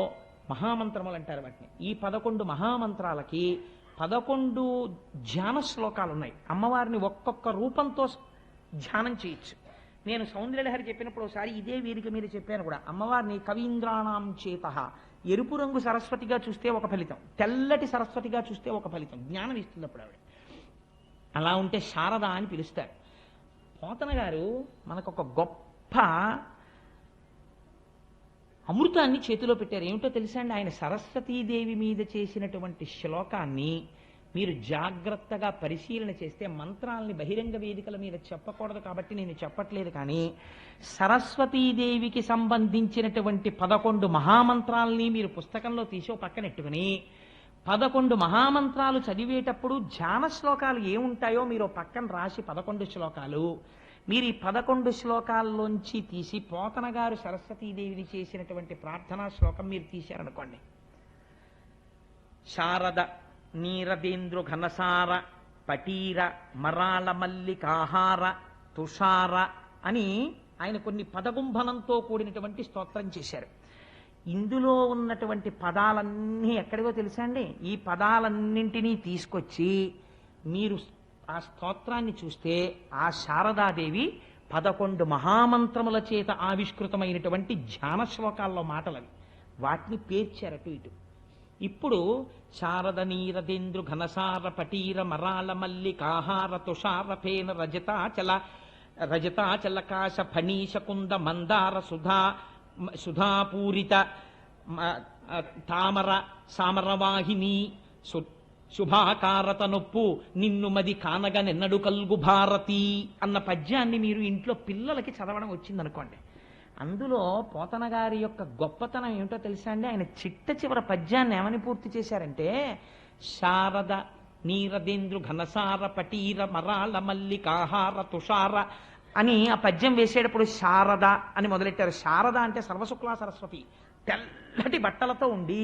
మహామంత్రములు అంటారు వాటిని. ఈ 11 మహామంత్రాలకి 11 ధ్యాన శ్లోకాలు ఉన్నాయి. అమ్మవారిని ఒక్కొక్క రూపంతో ధ్యానం చేయొచ్చు. నేను సౌందర్యలహరి చెప్పినప్పుడు ఒకసారి ఇదే వీరికి మీరు చెప్పాను కూడా. అమ్మవారిని కవీంద్రాణం చేత ఎరుపు రంగు సరస్వతిగా చూస్తే ఒక ఫలితం, తెల్లటి సరస్వతిగా చూస్తే ఒక ఫలితం, జ్ఞానం ఇస్తుంది అప్పుడు ఆవిడ. అలా ఉంటే శారద అని పిలుస్తారు. పోతన గారు మనకు ఒక గొప్ప అమృతాన్ని చేతిలో పెట్టారు. ఏమిటో తెలుసా అండి? ఆయన సరస్వతీదేవి మీద చేసినటువంటి శ్లోకాన్ని మీరు జాగ్రత్తగా పరిశీలన చేస్తే, మంత్రాలని బహిరంగ వేదికల మీద చెప్పకూడదు కాబట్టి నేను చెప్పట్లేదు, కానీ సరస్వతీదేవికి సంబంధించినటువంటి 11 మహామంత్రాలని మీరు పుస్తకంలో తీసి పక్కనెట్టుకుని 11 మహామంత్రాలు చదివేటప్పుడు ధ్యాన శ్లోకాలు ఏముంటాయో మీరు పక్కన రాసి 11 శ్లోకాలు మీరు ఈ 11 శ్లోకాల్లోంచి తీసి పోతన గారు సరస్వతీదేవిని చేసినటువంటి ప్రార్థనా శ్లోకం మీరు తీశారనుకోండి. శారద నీరదేంద్రు ఘనసార పటీర మరాళ మల్లికాహార తుషార అని ఆయన కొన్ని పదగుంభనంతో కూడినటువంటి స్తోత్రం చేశారు. ఇందులో ఉన్నటువంటి పదాలన్నీ ఎక్కడికో తెలుసా అండి? ఈ పదాలన్నింటినీ తీసుకొచ్చి మీరు ఆ స్తోత్రాన్ని చూస్తే ఆ శారదాదేవి 11 మహామంత్రముల చేత ఆవిష్కృతమైనటువంటి ధ్యాన శ్లోకాల్లో మాటలవి. వాటిని పేర్చారు అటు ఇటు. ఇప్పుడు శారద నీరదేంద్రు ఘనసార పటీర మరాళ మల్లికాహార తుషార ఫేన రజతాచలకాశ ఫణీశ కుంద మందార సుధాపూరిత తామర సామరవాహిని శుభాకారత నొప్పు నిన్ను మది కానగ నెన్నడు కల్గు భారతి అన్న పద్యాన్ని మీరు ఇంట్లో పిల్లలకి చదవడం వచ్చిందనుకోండి. అందులో పోతన గారి యొక్క గొప్పతనం ఏమిటో తెలుసా అండి? ఆయన చిట్ట చివర పద్యాన్ని ఏమని పూర్తి చేశారంటే, శారద నీరదేంద్రు ఘనసార పటీర మరాళ మల్లికాహార తుషార అని ఆ పద్యం వేసేటప్పుడు శారద అని మొదలెట్టారు. శారద అంటే సర్వశుక్లా సరస్వతి, తెల్లటి బట్టలతో ఉండి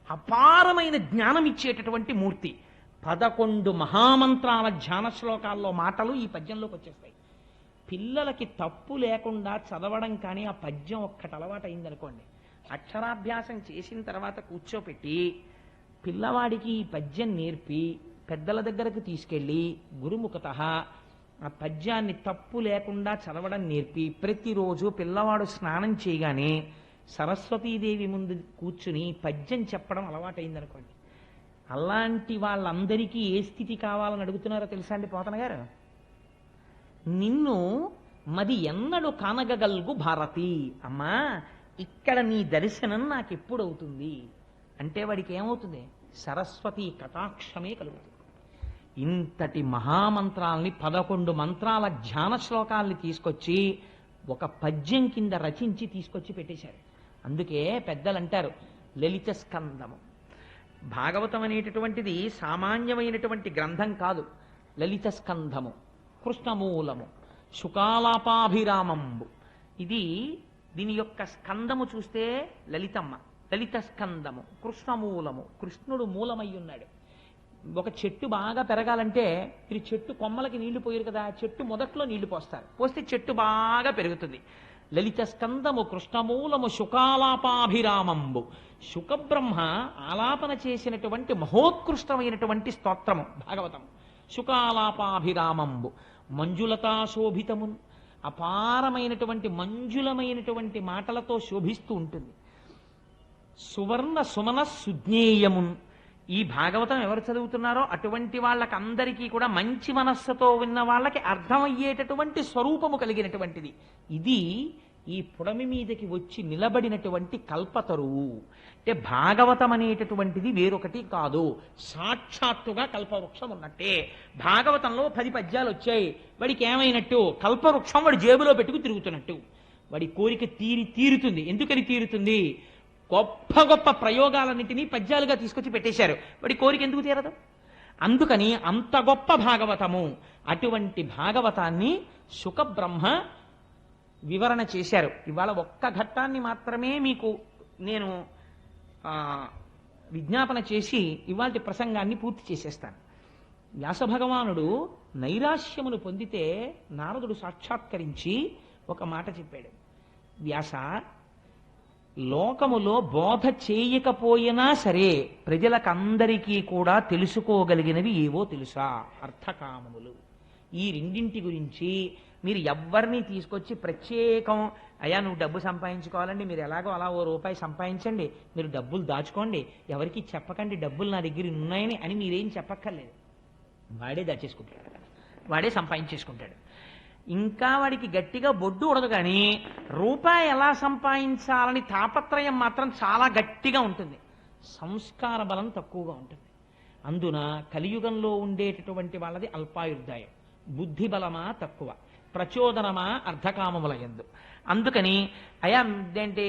అపారమైన జ్ఞానం ఇచ్చేటటువంటి మూర్తి. 11 మహామంత్రాల ధ్యాన శ్లోకాల్లో మాటలు ఈ పద్యంలోకి వచ్చేస్తాయి. పిల్లలకి తప్పు లేకుండా చదవడం కానీ ఆ పద్యం ఒక్కటి అలవాటు అయిందనుకోండి, అక్షరాభ్యాసం చేసిన తర్వాత కూర్చోపెట్టి పిల్లవాడికి ఈ పద్యం నేర్పి పెద్దల దగ్గరకు తీసుకెళ్ళి గురుముఖత ఆ పద్యాన్ని తప్పు లేకుండా చదవడం నేర్పి ప్రతిరోజు పిల్లవాడు స్నానం చేయగానే సరస్వతీదేవి ముందు కూర్చుని పద్యం చెప్పడం అలవాటైందనుకోండి, అలాంటి వాళ్ళందరికీ ఏ స్థితి కావాలని అడుగుతున్నారో తెలుసా అండి పోతన గారు? నిన్ను మది ఎన్నడు కానగగల్గు భారతి, అమ్మా ఇక్కడ నీ దర్శనం నాకెప్పుడవుతుంది అంటే వాడికి ఏమవుతుంది? సరస్వతి కటాక్షమే కలుగుతుంది. ఇంతటి మహామంత్రాల్ని 11 మంత్రాల ధ్యాన శ్లోకాల్ని తీసుకొచ్చి ఒక పద్యం కింద రచించి తీసుకొచ్చి పెట్టేశారు. అందుకే పెద్దలు అంటారు లలిత స్కందము. భాగవతం అనేటటువంటిది సామాన్యమైనటువంటి గ్రంథం కాదు. లలిత స్కంధము, కృష్ణమూలము, శుకాలాపాభిరామంబు. దీని యొక్క స్కందము చూస్తే లలితమ్మ, లలిత స్కందము, కృష్ణమూలము, కృష్ణుడు మూలమై ఉన్నాడు. ఒక చెట్టు బాగా పెరగాలంటే మీరు చెట్టు కొమ్మలకి నీళ్లు పోయారు కదా, చెట్టు మొదట్లో నీళ్లు పోస్తారు, పోస్తే చెట్టు బాగా పెరుగుతుంది. లలిత స్కందము, కృష్ణమూలము, శుకాలాపాభిరామంబు. శుకబ్రహ్మ ఆలాపన చేసినటువంటి మహోత్కృష్టమైనటువంటి స్తోత్రము భాగవతం. శుకాలాపాభిరామంబు మంజులతా శోభితమున్, అపారమైనటువంటి మంజులమైనటువంటి మాటలతో శోభిస్తూ ఉంటుంది. సువర్ణ సుమన సుజ్ఞేయమున్, ఈ భాగవతం ఎవరు చదువుతున్నారో అటువంటి వాళ్ళకందరికీ కూడా మంచి మనస్సుతో ఉన్న వాళ్ళకి అర్థమయ్యేటటువంటి స్వరూపము కలిగినటువంటిది. ఇది ఈ పుడమి మీదకి వచ్చి నిలబడినటువంటి కల్పతరువు. అంటే భాగవతం అనేటటువంటిది వేరొకటి కాదు, సాక్షాత్తుగా కల్పవృక్షం ఉన్నట్టే. భాగవతంలో 10 పద్యాలు వచ్చాయి, వాడికి ఏమైనట్టు? కల్పవృక్షం వాడి జేబులో పెట్టుకు తిరుగుతున్నట్టు. వాడి కోరిక తీరుతుంది. ఎందుకని తీరుతుంది? గొప్ప గొప్ప ప్రయోగాలన్నింటినీ పద్యాలుగా తీసుకొచ్చి పెట్టేశారు. వాడి కోరిక ఎందుకు తీరదు? అందుకని అంత గొప్ప భాగవతము. అటువంటి భాగవతాన్ని శుకబ్రహ్మ వివరణ చేశారు. ఇవాళ ఒక్క ఘట్టాన్ని మాత్రమే మీకు నేను విజ్ఞాపన చేసి ఇవాళ ప్రసంగాన్ని పూర్తి చేసేస్తాను. వ్యాస భగవానుడు నైరాశ్యమును పొందితే నారదుడు సాక్షాత్కరించి ఒక మాట చెప్పాడు. వ్యాస, లోకములో బోధ చేయకపోయినా సరే ప్రజలకందరికీ కూడా తెలుసుకోగలిగినవి ఏవో తెలుసా? అర్థకామములు. ఈ రెండింటి గురించి మీరు ఎవ్వరిని తీసుకొచ్చి ప్రత్యేకం, అయ్యా నువ్వు డబ్బు సంపాదించుకోవాలండి, మీరు ఎలాగో అలా ఓ రూపాయి సంపాదించండి, మీరు డబ్బులు దాచుకోండి, ఎవరికి చెప్పకండి డబ్బులు నా దగ్గర ఉన్నాయని అని మీరేం చెప్పక్కర్లేదు. వాడే దాచేసుకుంటాడు, వాడే సంపాదించేసుకుంటాడు. ఇంకా వాడికి గట్టిగా బొడ్డు ఉడదు, కానీ రూపాయి ఎలా సంపాదించాలని తాపత్రయం మాత్రం చాలా గట్టిగా ఉంటుంది. సంస్కార బలం తక్కువగా ఉంటుంది. అందున కలియుగంలో ఉండేటటువంటి వాళ్ళది అల్పాయుర్దాయం. బుద్ధి బలమా తక్కువ, ప్రచోదనమా అర్ధకామముల యందు. అందుకని అయా ఏంటి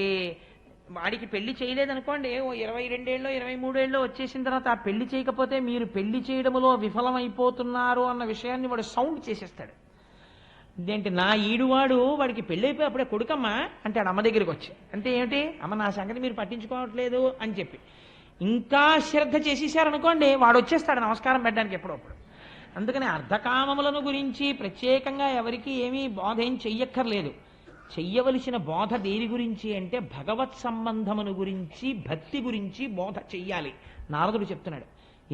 వాడికి పెళ్లి చేయలేదనుకోండి, ఓ 22 ఏళ్ళో 23 ఏళ్ళో వచ్చేసిన తర్వాత ఆ పెళ్లి చేయకపోతే మీరు పెళ్లి చేయడంలో విఫలమైపోతున్నారు అన్న విషయాన్ని వాడు సౌండ్ చేసేస్తాడు. ఇదేంటి నా ఈడువాడు వాడికి పెళ్ళైపోయి అప్పుడే కొడుకమ్మా అంటాడు అమ్మ దగ్గరికి వచ్చి. అంటే ఏమిటి? అమ్మ నా సంగతి మీరు పట్టించుకోవట్లేదు అని చెప్పి ఇంకా శ్రద్ధ చేసేసారనుకోండి, వాడు వచ్చేస్తాడు నమస్కారం పెట్టడానికి ఎప్పుడప్పుడు. అందుకని అర్ధకామములను గురించి ప్రత్యేకంగా ఎవరికి ఏమీ బోధ ఏం చెయ్యక్కర్లేదు. చెయ్యవలసిన బోధ దేని గురించి అంటే భగవత్ సంబంధమును గురించి, భక్తి గురించి బోధ చెయ్యాలి. నారదుడు చెప్తున్నాడు.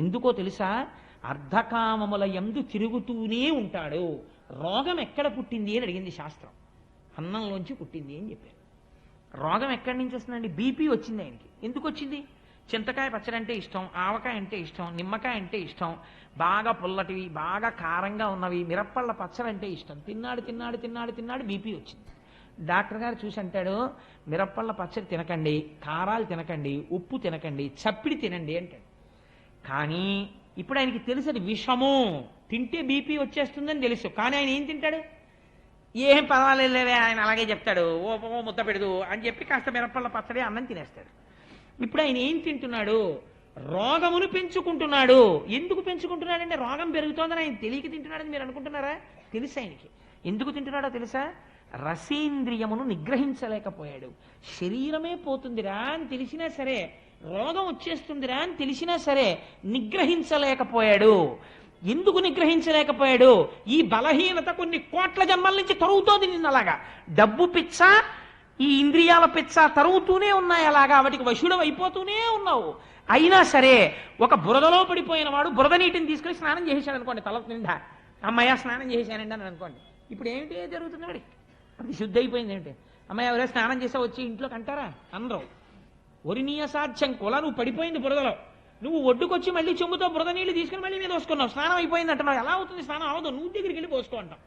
ఎందుకో తెలుసా? అర్ధకామముల యందు తిరుగుతూనే ఉంటాడు. రోగం ఎక్కడ పుట్టింది అని అడిగింది శాస్త్రం. అన్నంలోంచి పుట్టింది అని చెప్పారు. రోగం ఎక్కడి నుంచి వస్తుందండి? బీపీ వచ్చింది ఆయనకి. ఎందుకు వచ్చింది? చింతకాయ పచ్చడి అంటే ఇష్టం, ఆవకాయ అంటే ఇష్టం, నిమ్మకాయ అంటే ఇష్టం, బాగా పుల్లటివి బాగా కారంగా ఉన్నవి, మిరప్పళ్ళ పచ్చడి అంటే ఇష్టం. తిన్నాడు తిన్నాడు తిన్నాడు తిన్నాడు బీపీ వచ్చింది. డాక్టర్ గారు చూసి అంటాడు, మిరప్పళ్ళ పచ్చడి తినకండి, కారాలు తినకండి, ఉప్పు తినకండి, చప్పిడి తినండి అంటాడు. కానీ ఇప్పుడు ఆయనకి తెలుసు అది విషము, తింటే బీపీ వచ్చేస్తుందని తెలుసు. కానీ ఆయన ఏం తింటాడు? ఏం పర్వాలేదులే ఆయన అలాగే చెప్తాడు, ఓ ముద్ద పెడదు అని చెప్పి కాస్త మిరప్పళ్ళ పచ్చడి అన్నం తినేస్తాడు. ఇప్పుడు ఆయన ఏం తింటున్నాడు? రోగమును పెంచుకుంటున్నాడు. ఎందుకు పెంచుకుంటున్నాడంటే రోగం పెరుగుతోందని ఆయన తెలియక తింటున్నాడని మీరు అనుకుంటున్నారా? తెలుసు ఆయనకి. ఎందుకు తింటున్నాడో తెలుసా? రసేంద్రియమును నిగ్రహించలేకపోయాడు. శరీరమే పోతుందిరా అని తెలిసినా సరే, రోగం వచ్చేస్తుందిరా అని తెలిసినా సరే నిగ్రహించలేకపోయాడు. ఎందుకు నిగ్రహించలేకపోయాడు? ఈ బలహీనత కొన్ని కోట్ల జన్మల నుంచి తరుగుతోంది నిన్నలాగా. డబ్బు పిచ్చ, ఈ ఇంద్రియాల పిచ్చ తరుగుతూనే ఉన్నాయి. అలాగా వాటికి వశుడు అయిపోతూనే ఉన్నావు. అయినా సరే ఒక బురదలో పడిపోయిన వాడు బురద నీటిని తీసుకుని స్నానం చేసేసాడు అనుకోండి, తల నిండా అమ్మయ్య స్నానం చేశానండి అని అనుకోండి. ఇప్పుడు ఏమిటి జరుగుతుంది? వాడి అది శుద్ధి అయిపోయింది. ఏమిటి అమ్మాయి ఎవరైనా స్నానం చేసా వచ్చి ఇంట్లోకి అంటారా? అనరు. ఒరినీయ సాధ్యం కుల నువ్వు పడిపోయింది బురదలో, నువ్వు ఒడ్డుకొచ్చి మళ్ళీ చెంబుతో బురద నీళ్లు తీసుకుని మళ్ళీ మీద పోసుకున్నావు, స్నానం అయిపోయింది అంటున్నావు. ఎలా అవుతుంది? స్నానం అవదు, నువ్వు దగ్గరికి వెళ్ళి పోసుకో అంటావు.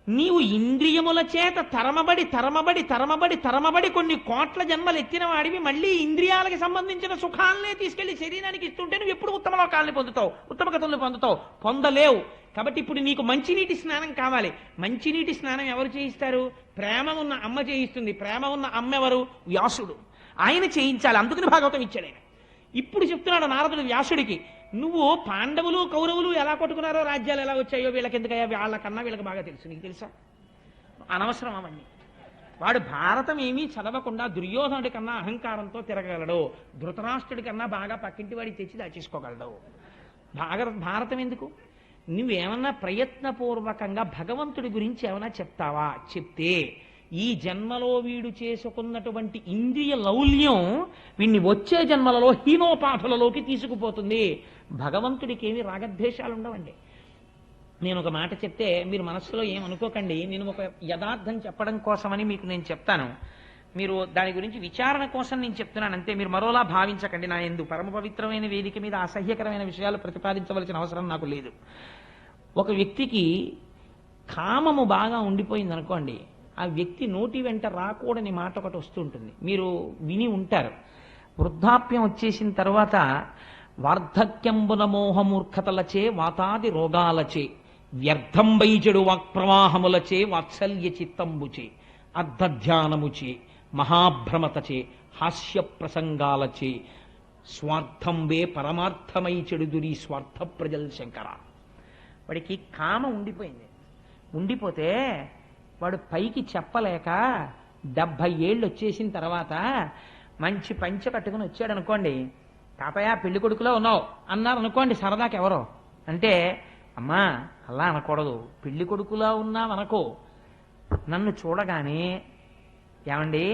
నీవు ఇంద్రియముల చేత తరమబడి తరమబడి తరమబడి తరమబడి కొన్ని కోట్ల జన్మలు ఎత్తిన వాడివి మళ్ళీ ఇంద్రియాలకు సంబంధించిన సుఖాలనే తీసుకెళ్లి శరీరానికి ఇస్తుంటే నువ్వు ఎప్పుడు ఉత్తమ లోకాలని పొందుతావు, ఉత్తమ గతులను పొందుతావు? పొందలేవు. కాబట్టి ఇప్పుడు నీకు మంచినీటి స్నానం కావాలి. మంచినీటి స్నానం ఎవరు చేయిస్తారు? ప్రేమ ఉన్న అమ్మ చేయిస్తుంది. ప్రేమ ఉన్న అమ్మ ఎవరు? వ్యాసుడు. ఆయన చేయించాలి. అందుకని భాగవతం ఇచ్చాడు ఆయన. ఇప్పుడు చెప్తున్నాడు నారదుడు వ్యాసుడికి, నువ్వు పాండవులు కౌరవులు ఎలా కొట్టుకున్నారో, రాజ్యాలు ఎలా వచ్చాయో వీళ్ళకి ఎందుకయ్యా, వాళ్ళకన్నా వీళ్ళకి బాగా తెలుసు. నీకు తెలుసా? అనవసరం అవన్నీ. వాడు భారతం ఏమీ చదవకుండా దుర్యోధనుడి కన్నా అహంకారంతో తిరగలడు, ధృతరాష్ట్రుడి కన్నా బాగా పక్కింటి వాడికి తెచ్చి దాచేసుకోగలడు. భారతం ఎందుకు? నువ్వేమన్నా ప్రయత్నపూర్వకంగా భగవంతుడి గురించి ఏమైనా చెప్తావా? చెప్తే ఈ జన్మలో వీడు చేసుకున్నటువంటి ఇంద్రియ లౌల్యం వీడిని వచ్చే జన్మలలో హీనోపాఠులలోకి తీసుకుపోతుంది. భగవంతుడికి ఏమి రాగద్వేషాలు ఉండవండి. నేను ఒక మాట చెప్తే మీరు మనస్సులో ఏమనుకోకండి, నేను ఒక యథార్థం చెప్పడం కోసమని మీకు నేను చెప్తాను. మీరు దాని గురించి విచారణ కోసం నేను చెప్తున్నాను అంతే, మీరు మరోలా భావించకండి. నా యందు పరమ పవిత్రమైన వేదిక మీద అసహ్యకరమైన విషయాలు ప్రతిపాదించవలసిన అవసరం నాకు లేదు. ఒక వ్యక్తికి కామము బాగా ఉండిపోయింది అనుకోండి, ఆ వ్యక్తి నోటి వెంట రాకూడని మాట ఒకటి వస్తుంటుంది, మీరు విని ఉంటారు. వృద్ధాప్యం వచ్చేసిన తర్వాత వార్ధక్యంబున మోహమూర్ఖతలచే వాతాది రోగాలచే వ్యర్థం వైజడు వాక్ప్రవాహములచే వాత్సల్య చిత్తంబుచే అర్ధధ్యానముచే మహాభ్రమతచే హాస్య ప్రసంగాలచే స్వార్థం వే పరమార్థమై చెడుదురి స్వార్థ ప్రజల్ శంకర. వాడికి కామ ఉండిపోయింది. ఉండిపోతే వాడు పైకి చెప్పలేక 70 ఏళ్ళు వచ్చేసిన తర్వాత మంచి పంచె కట్టుకుని వచ్చాడు అనుకోండి, తాతయ్య పెళ్లి కొడుకులో ఉన్నావు అన్నారు అనుకోండి సరదాకి ఎవరో. అంటే అమ్మా అలా అనకూడదు, పెళ్లి కొడుకులా ఉన్నావనుకో. నన్ను చూడగానే ఏమండి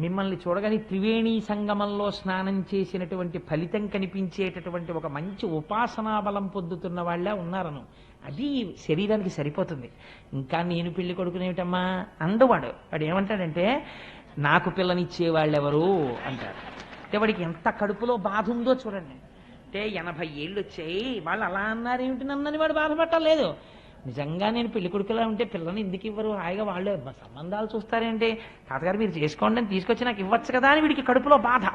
మిమ్మల్ని చూడగానే త్రివేణీ సంగమంలో స్నానం చేసినటువంటి ఫలితం కనిపించేటటువంటి ఒక మంచి ఉపాసనా బలం పొందుతున్న వాళ్ళే ఉన్నారను, అది శరీరానికి సరిపోతుంది. ఇంకా నేను పెళ్లి కొడుకునేమిటమ్మా అందవాడు. వాడు ఏమంటాడంటే నాకు పిల్లనిచ్చేవాళ్ళెవరు అంటారు. అంటే వాడికి ఎంత కడుపులో బాధ ఉందో చూడండి. అంటే 80 ఏళ్ళు వచ్చాయి వాళ్ళు అలా అన్నారేమిటి నన్నని వాడు బాధపట్టలేదు. నిజంగా నేను పెళ్లి కొడుకులా ఉంటే పిల్లని ఎందుకు ఇవ్వరు, హాయిగా వాళ్ళే సంబంధాలు చూస్తారేంటి, తాతగారు మీరు చేసుకోండి అని తీసుకొచ్చి నాకు ఇవ్వచ్చు కదా అని వీడికి కడుపులో బాధ.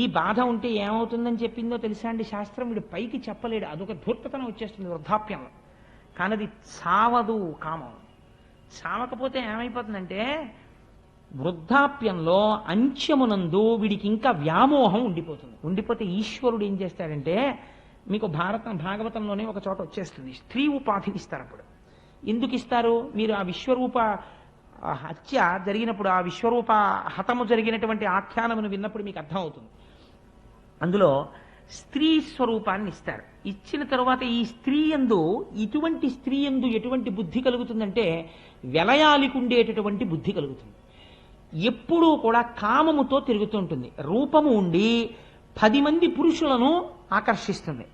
ఈ బాధ ఉంటే ఏమవుతుందని చెప్పిందో తెలుసా అండి శాస్త్రం? వీడు పైకి చెప్పలేడు, అదొక ధూర్తతనం వచ్చేస్తుంది వృద్ధాప్యంలో. కానీ అది సావదు కామం. సావకపోతే ఏమైపోతుందంటే వృద్ధాప్యంలో అంత్యమునందు వీడికి ఇంకా వ్యామోహం ఉండిపోతుంది. ఉండిపోతే ఈశ్వరుడు ఏం చేస్తాడంటే, మీకు భాగవతంలోనే ఒక చోట వచ్చేస్తుంది, స్త్రీ ఉపాధిని ఇస్తారు. అప్పుడు ఎందుకు ఇస్తారు? మీరు ఆ విశ్వరూప హత్య జరిగినప్పుడు, ఆ విశ్వరూప హతము జరిగినటువంటి ఆఖ్యానమును విన్నప్పుడు మీకు అర్థమవుతుంది. అందులో స్త్రీ స్వరూపాన్ని ఇస్తారు. ఇచ్చిన తరువాత ఈ స్త్రీ యందు, ఇటువంటి స్త్రీ యందు ఎటువంటి బుద్ధి కలుగుతుందంటే వెలయాలికి ఉండేటటువంటి బుద్ధి కలుగుతుంది. ఎప్పుడూ కూడా కామముతో తిరుగుతుంటుంది. రూపము ఉండి 10 మంది పురుషులను ఆకర్షిస్తుంది.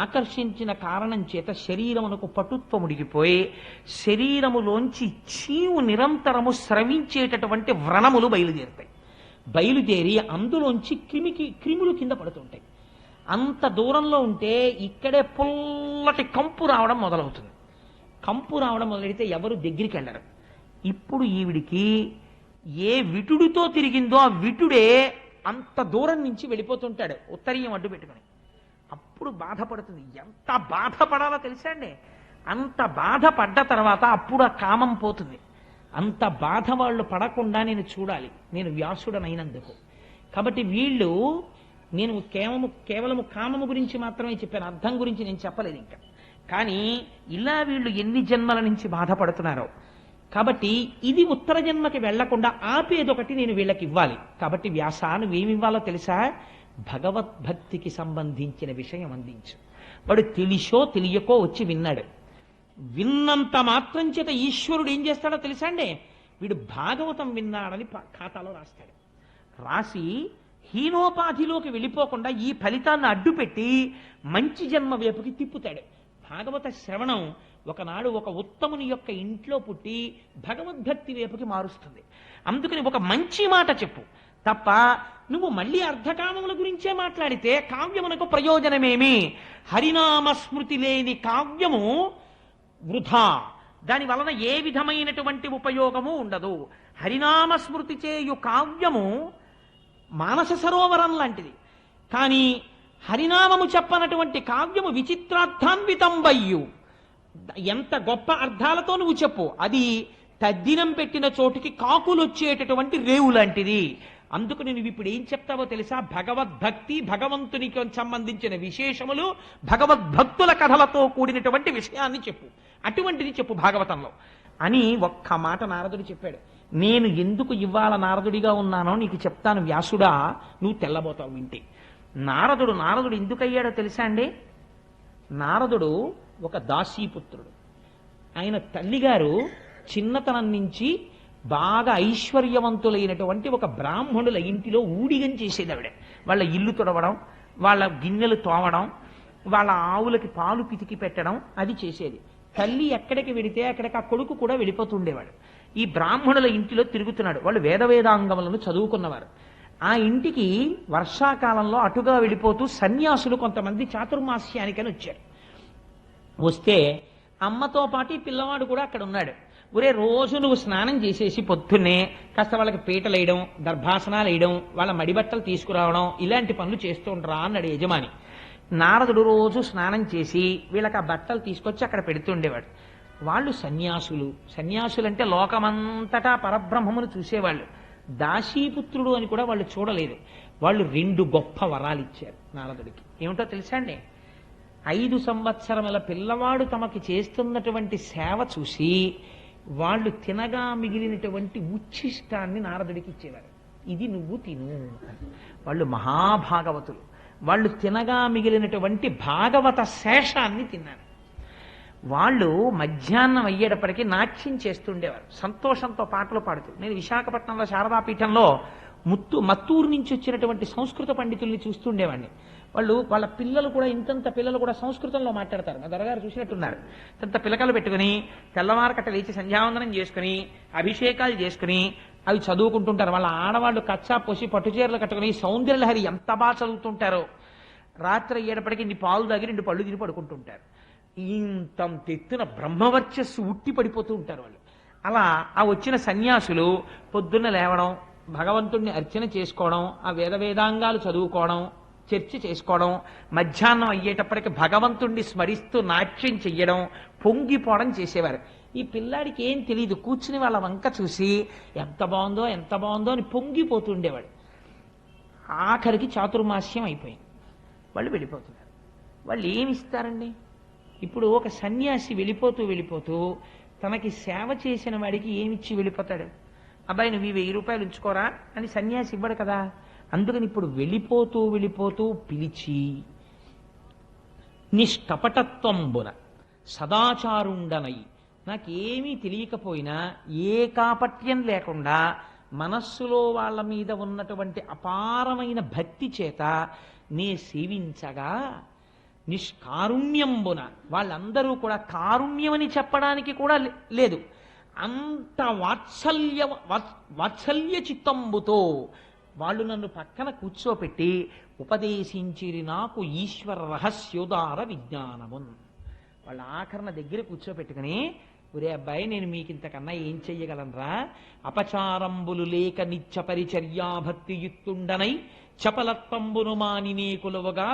ఆకర్షించిన కారణం చేత శరీరమునకు పటుత్వం ఉడిగిపోయి శరీరములోంచి చీవు నిరంతరము స్రవించేటటువంటి వ్రణములు బయలుదేరుతాయి. బయలుదేరి అందులోంచి క్రిములు కింద పడుతుంటాయి. అంత దూరంలో ఉంటే ఇక్కడే పుల్లటి కంపు రావడం మొదలవుతుంది. కంపు రావడం మొదలెడితే ఎవరు దగ్గరికి వెళ్ళరు. ఇప్పుడు ఈవిడికి ఏ విటుడితో తిరిగిందో ఆ విటుడే అంత దూరం నుంచి వెళ్ళిపోతుంటాడు ఉత్తరీయం అడ్డు పెట్టుకుని. అప్పుడు బాధపడుతుంది. ఎంత బాధపడాలో తెలుసా అండి? అంత బాధపడ్డ తర్వాత అప్పుడు ఆ కామం పోతుంది. అంత బాధ వాళ్ళు పడకుండా నేను చూడాలి, నేను వ్యాసుడనైనందుకు. కాబట్టి వీళ్ళు, నేను కేవలము కామము గురించి మాత్రమే చెప్పాను, అర్థం గురించి నేను చెప్పలేదు ఇంకా. కానీ ఇలా వీళ్ళు ఎన్ని జన్మల నుంచి బాధపడుతున్నారో. కాబట్టి ఇది ఉత్తర జన్మకి వెళ్లకుండా ఆపేదొకటి నేను వీళ్ళకి ఇవ్వాలి. కాబట్టి వ్యాస నువ్వేమివ్వాలో తెలుసా? భగవద్భక్తికి సంబంధించిన విషయం అందించు. వాడు తెలిసో తెలియకో వచ్చి విన్నాడు. విన్నంత మాత్రం చేత ఈశ్వరుడు ఏం చేస్తాడో తెలుసా అండి? వీడు భాగవతం విన్నాడని ఖాతాలో రాస్తాడు. రాసి హీనోపాధిలోకి వెళ్ళిపోకుండా ఈ ఫలితాన్ని అడ్డుపెట్టి మంచి జన్మ వైపుకి తిప్పుతాడు. భాగవత శ్రవణం ఒకనాడు ఒక ఉత్తముని యొక్క ఇంట్లో పుట్టి భగవద్భక్తి వైపుకి మారుస్తుంది. అందుకని ఒక మంచి మాట చెప్పు తప్ప నువ్వు మళ్ళీ అర్ధకామముల గురించే మాట్లాడితే కావ్యమునకు ప్రయోజనమేమి? హరినామ స్మృతి లేని కావ్యము వృధా, దాని వలన ఏ విధమైనటువంటి ఉపయోగము ఉండదు. హరినామ స్మృతి చేయు కావ్యము మానస సరోవరం లాంటిది. కానీ హరినామము చెప్పనటువంటి కావ్యము విచిత్రార్థాన్వితంబయ్యు, ఎంత గొప్ప అర్థాలతో నువ్వు చెప్పు, అది తద్దినం పెట్టిన చోటుకి కాకులు వచ్చేటటువంటి రేవు లాంటిది. అందుకు నువ్వు ఇప్పుడు ఏం చెప్తావో తెలుసా? భగవద్భక్తి, భగవంతునికి సంబంధించిన విశేషములు, భగవద్భక్తుల కథలతో కూడినటువంటి విషయాన్ని చెప్పు, అటువంటిది చెప్పు భాగవతంలో అని ఒక్క మాట నారదుడు చెప్పాడు. నేను ఎందుకు ఇవాళ నారదుడిగా ఉన్నానో నీకు చెప్తాను వ్యాసుడా, నువ్వు తెల్లబోతావు వింటే. నారదుడు ఎందుకయ్యాడో తెలుసా అండి? నారదుడు ఒక దాసీపుత్రుడు. ఆయన తల్లిగారు చిన్నతనం నుంచి బాగా ఐశ్వర్యవంతులైనటువంటి ఒక బ్రాహ్మణుల ఇంటిలో ఊడిగం చేసేది ఆవిడ. వాళ్ళ ఇల్లు తుడవడం, వాళ్ళ గిన్నెలు తోమడం, వాళ్ళ ఆవులకి పాలు పితికి పెట్టడం అది చేసేది. తల్లి ఎక్కడికి వెడితే అక్కడికి ఆ కొడుకు కూడా వెళ్ళిపోతుండేవాడు. ఈ బ్రాహ్మణుల ఇంటిలో తిరుగుతున్నాడు. వాళ్ళు వేదవేదాంగములను చదువుకున్నవారు. ఆ ఇంటికి వర్షాకాలంలో అటుగా వెళ్ళిపోతూ సన్యాసులు కొంతమంది చాతుర్మాస్యానికని వచ్చారు. వస్తే అమ్మతో పాటు ఈ పిల్లవాడు కూడా అక్కడ ఉన్నాడు. ఒరే, రోజు నువ్వు స్నానం చేసేసి పొద్దున్నే కాస్త వాళ్ళకి పీటలు వేయడం, దర్భాసనాలు వేయడం, వాళ్ళ మడిబట్టలు తీసుకురావడం, ఇలాంటి పనులు చేస్తూ ఉండరా అన్నాడు యజమాని. నారదుడు రోజు స్నానం చేసి వీళ్ళకి ఆ బట్టలు తీసుకొచ్చి అక్కడ పెడుతుండేవాడు. వాళ్ళు సన్యాసులంటే లోకమంతటా పరబ్రహ్మమును చూసేవాళ్ళు. దాసీపుత్రుడు అని కూడా వాళ్ళు చూడలేదు. వాళ్ళు 2 గొప్ప వరాలు ఇచ్చారు నారదుడికి. ఏమిటో తెలుసా అండి? 5 సంవత్సరముల పిల్లవాడు తమకి చేస్తున్నటువంటి సేవ చూసి వాళ్ళు తినగా మిగిలినటువంటి ఉచ్ఛిష్టాన్ని నారదుడికి ఇచ్చేవారు. ఇది నువ్వు తిను. వాళ్ళు మహాభాగవతులు. వాళ్ళు తినగా మిగిలినటువంటి భాగవత శేషాన్ని తిన్నారు. వాళ్ళు మధ్యాహ్నం అయ్యేటప్పటికీ నాట్యం చేస్తుండేవారు, సంతోషంతో పాటలు పాడుతూ. నేను విశాఖపట్నంలో శారదాపీఠంలో మత్తూరు నుంచి వచ్చినటువంటి సంస్కృత పండితుల్ని చూస్తుండేవాడిని. వాళ్ళ పిల్లలు కూడా ఇంతంత పిల్లలు కూడా సంస్కృతంలో మాట్లాడతారు. మా దొరగారు చూసినట్టున్నారు. ఇంత పిలకలు పెట్టుకుని తెల్లవారకట్ట లేచి సంధ్యావందనం చేసుకుని అభిషేకాలు చేసుకుని అవి చదువుకుంటుంటారు. వాళ్ళ ఆడవాళ్ళు కచ్చా పోసి పట్టుచీరలు కట్టుకుని సౌందర్యలహరి ఎంత బాగా చదువుతుంటారో. రాత్రి అయ్యేటప్పటికి ఇన్ని పాలు తాగి 2 పళ్ళు తిని పడుకుంటుంటారు. ఇంతంత ఎత్తున బ్రహ్మవర్చస్సు ఉట్టి పడిపోతూ ఉంటారు వాళ్ళు. అలా ఆ వచ్చిన సన్యాసులు పొద్దున్న లేవడం, భగవంతుణ్ణి అర్చన చేసుకోవడం, ఆ వేదాంగాలు చదువుకోవడం, చర్చ చేసుకోవడం, మధ్యాహ్నం అయ్యేటప్పటికి భగవంతుణ్ణి స్మరిస్తూ నాట్యం చెయ్యడం, పొంగిపోవడం చేసేవారు. ఈ పిల్లాడికి ఏం తెలియదు. కూర్చుని వాళ్ళ వంక చూసి ఎంత బాగుందో అని పొంగిపోతుండేవాడు. ఆఖరికి చాతుర్మాస్యం అయిపోయింది. వాళ్ళు వెళ్ళిపోతున్నారు. వాళ్ళు ఏమిస్తారండి? ఇప్పుడు ఒక సన్యాసి వెళ్ళిపోతూ తనకి సేవ చేసిన వాడికి ఏమిచ్చి వెళ్ళిపోతాడు? అబ్బాయి నువ్వు 1000 రూపాయలు ఉంచుకోరా అని సన్యాసి ఇవ్వడు కదా. అందుకని ఇప్పుడు వెళ్ళిపోతూ పిలిచి నిష్కపటత్వంబున సదాచారుండనై, నాకేమీ తెలియకపోయినా ఏ కాపట్యం లేకుండా మనస్సులో వాళ్ళ మీద ఉన్నటువంటి అపారమైన భక్తి చేత నే సేవించగా నిష్కారుణ్యంబున, వాళ్ళందరూ కూడా కారుణ్యమని చెప్పడానికి కూడా లేదు, అంత వాత్సల్య చిత్తంబుతో వాళ్ళు నన్ను పక్కన కూర్చోపెట్టి ఉపదేశించిరి నాకు ఈశ్వర రహస్యోదార విజ్ఞానమున్. వాళ్ళ ఆఖరణ దగ్గర కూర్చోపెట్టుకుని, ఒరే అబ్బాయి నేను మీకింతకన్నా ఏం చెయ్యగలనరా? అపచారంబులు లేక నిత్య పరిచర్యాభక్తియుక్తుండనై చపలత్వంబును మానినే కులవగా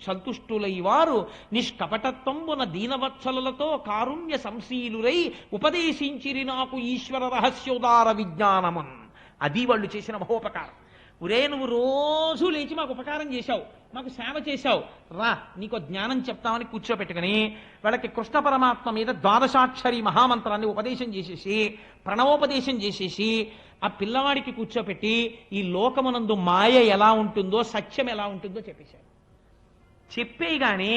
సంతుష్టులై వారు నిష్కపటత్వంబున దీనవత్సలతో కారుణ్య సంశీలురై ఉపదేశించిరి నాకు ఈశ్వర రహస్యోదార విజ్ఞానమన్. అది వాళ్ళు చేసిన మహోపకారం. ఒరే నువ్వు రోజు లేచి మాకు ఉపకారం చేశావు, మాకు సేవ చేశావు, రా నీకు జ్ఞానం చెప్తామని కూర్చోపెట్టుకుని వాళ్ళకి కృష్ణ పరమాత్మ మీద 12 మహామంత్రాన్ని ఉపదేశం చేసేసి, ప్రణవోపదేశం చేసేసి, ఆ పిల్లవాడికి కూర్చోపెట్టి ఈ లోకమునందు మాయ ఎలా ఉంటుందో, సత్యం ఎలా ఉంటుందో చెప్పేశాడు. చెప్పేగానే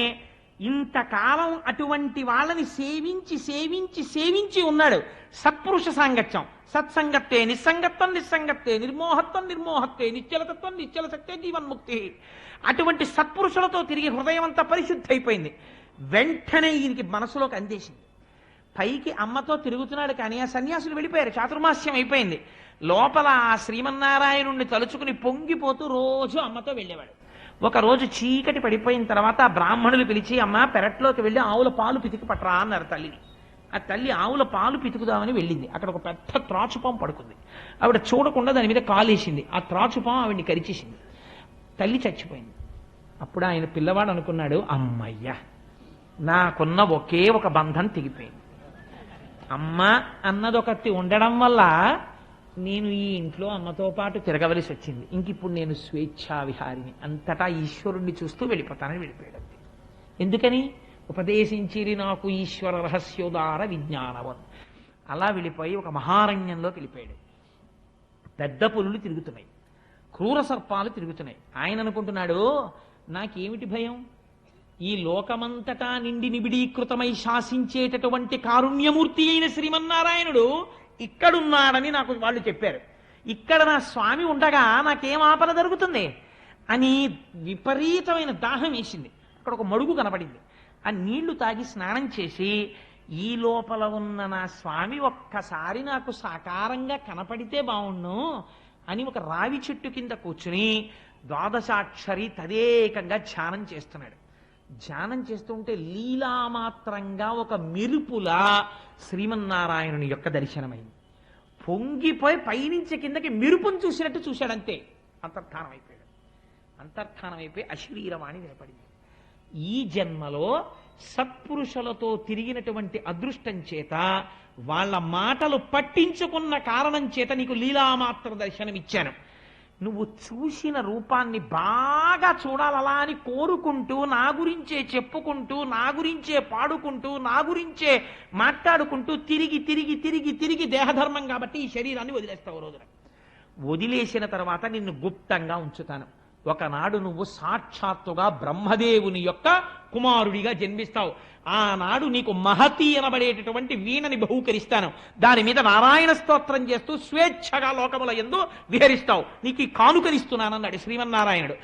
ఇంతకాలం అటువంటి వాళ్ళని సేవించి ఉన్నాడు. సత్పురుష సాంగత్యం, సత్సంగత్తే నిస్సంగత్వం నిస్సంగత్తే, నిర్మోహత్వం నిశ్చలతత్వం నిశ్చలశక్తే జీవన్ముక్తి. అటువంటి సత్పురుషులతో తిరిగి హృదయం అంతా పరిశుద్ధి అయిపోయింది. వెంటనే ఈయనకి మనసులోకి అందేసింది. పైకి అమ్మతో తిరుగుతున్నాడు కానీ ఆ సన్యాసులు వెళ్ళిపోయారు, చాతుర్మాస్యం అయిపోయింది. లోపల ఆ శ్రీమన్నారాయణుణ్ణి తలుచుకుని పొంగిపోతూ రోజు అమ్మతో వెళ్ళేవాడు. ఒకరోజు చీకటి పడిపోయిన తర్వాత ఆ బ్రాహ్మణులు పిలిచి, అమ్మ పెరట్లోకి వెళ్ళి ఆవుల పాలు పితికి పట్టరా అన్నారు తల్లిని. ఆ తల్లి ఆవుల పాలు పితుకుదామని వెళ్ళింది. అక్కడ ఒక పెద్ద త్రాచుపాం పడుకుంది. ఆవిడ చూడకుండా దాని మీద కాలేసింది. ఆ త్రాచుపాం ఆవిడ్ని కరిచేసింది. తల్లి చచ్చిపోయింది. అప్పుడు ఆయన పిల్లవాడు అనుకున్నాడు, అమ్మయ్య నాకున్న ఒకే ఒక బంధం తెగిపోయింది. అమ్మ అన్నదొకటి ఉండడం వల్ల నేను ఈ ఇంట్లో అమ్మతో పాటు తిరగవలసి వచ్చింది. ఇంకిప్పుడు నేను స్వేచ్ఛా విహారిని, అంతటా ఈశ్వరుణ్ణి చూస్తూ వెళ్ళిపోతానని వెళ్ళిపోయాడు. ఎందుకని? ఉపదేశించిరి నాకు ఈశ్వర రహస్యోదార విజ్ఞానవన్. అలా వెళ్ళిపోయి ఒక మహారణ్యంలోకి వెళ్ళిపోయాడు. పెద్ద పులులు తిరుగుతున్నాయి, క్రూర సర్పాలు తిరుగుతున్నాయి. ఆయన అనుకుంటున్నాడు, నాకేమిటి భయం? ఈ లోకమంతటా నిండి నిబిడీకృతమై శాసించేటటువంటి కారుణ్యమూర్తి అయిన శ్రీమన్నారాయణుడు ఇక్కడున్నాడని నాకు వాళ్ళు చెప్పారు. ఇక్కడ నా స్వామి ఉండగా నాకేం ఆపద జరుగుతుంది అని విపరీతమైన దాహం వేసింది. అక్కడ ఒక మడుగు కనపడింది. ఆ నీళ్లు తాగి స్నానం చేసి ఈ లోపల ఉన్న నా స్వామి ఒక్కసారి నాకు సాకారంగా కనపడితే బావుణ్ణు అని ఒక రావి చెట్టు కింద కూర్చుని ద్వాదశాక్షరి తదేకంగా ధ్యానం చేస్తున్నాడు. ధ్యానం చేస్తుంటే లీలామాత్రంగా ఒక మెరుపులా శ్రీమన్నారాయణుని యొక్క దర్శనమైంది. పొంగిపోయి పైనుంచి కిందకి మెరుపును చూసినట్టు చూశాడంతే. అంతర్ధానం అయిపోయాడు. అంతర్ధానం అయిపోయి అశరీరవాణి వినపడింది. ఈ జన్మలో సత్పురుషులతో తిరిగినటువంటి అదృష్టం చేత, వాళ్ళ మాటలు పట్టించుకున్న కారణం చేత నీకు లీలామాత్ర దర్శనం ఇచ్చాను. నువ్వు చూసిన రూపాన్ని బాగా చూడాలలా అని కోరుకుంటూ, నా గురించే చెప్పుకుంటూ, నా గురించే పాడుకుంటూ, నా గురించే మాట్లాడుకుంటూ తిరిగి తిరిగి తిరిగి తిరిగి దేహధర్మం కాబట్టి ఈ శరీరాన్ని వదిలేస్తావు. రోజున వదిలేసిన తర్వాత నిన్ను గుప్తంగా ఉంచుతాను. ఒకనాడు నువ్వు సాక్షాత్తుగా బ్రహ్మదేవుని యొక్క కుమారుడిగా జన్మిస్తావు. ఆనాడు నీకు మహతి అనబడేటటువంటి వీణని బహూకరిస్తాను. దాని మీద నారాయణ స్తోత్రం చేస్తూ స్వేచ్ఛగా లోకముల యందు విహరిస్తావు. నీకు ఈ కానుకరిస్తున్నానన్నాడు శ్రీమన్నారాయణుడు.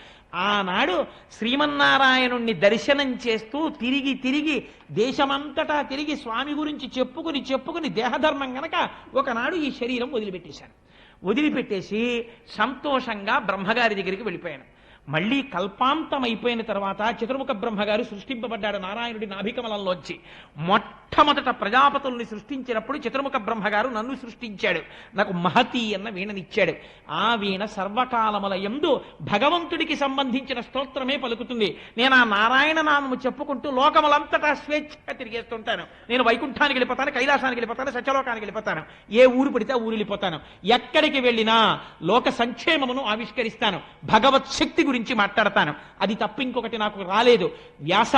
ఆనాడు శ్రీమన్నారాయణుణ్ణి దర్శనం చేస్తూ తిరిగి తిరిగి దేశమంతటా తిరిగి స్వామి గురించి చెప్పుకుని దేహధర్మం గనక ఒకనాడు ఈ శరీరం వదిలిపెట్టేశాను. వదిలిపెట్టేసి సంతోషంగా బ్రహ్మగారి దగ్గరికి వెళ్ళిపోయాను. మళ్ళీ కల్పాంతం అయిపోయిన తర్వాత చతుర్ముఖ బ్రహ్మగారు సృష్టింపబడ్డాడు నారాయణుడి నాభికమలంలోంచి. మొట్టమొదట ప్రజాపతుల్ని సృష్టించినప్పుడు చతుర్ముఖ బ్రహ్మగారు నన్ను సృష్టించాడు. నాకు మహతి అన్న వీణనిచ్చాడు. ఆ వీణ సర్వకాలముల యందు భగవంతుడికి సంబంధించిన స్తోత్రమే పలుకుతుంది. నేను ఆ నారాయణ నామము చెప్పుకుంటూ లోకములంతటా స్వేచ్ఛగా తిరిగేస్తుంటాను. నేను వైకుంఠానికి వెళ్ళిపోతాను, కైలాసానికి వెళ్ళిపోతాను, సత్యలోకానికి వెళ్ళిపోతాను, ఏ ఊరు పడితే ఆ ఊరు వెళ్ళిపోతాను. ఎక్కడికి వెళ్ళినా లోక సంక్షేమమును ఆవిష్కరిస్తాను, భగవత్ శక్తి గురించి మాట్లాడతాను. అది తప్ప ఇంకొకటి నాకు రాలేదు. వ్యాస,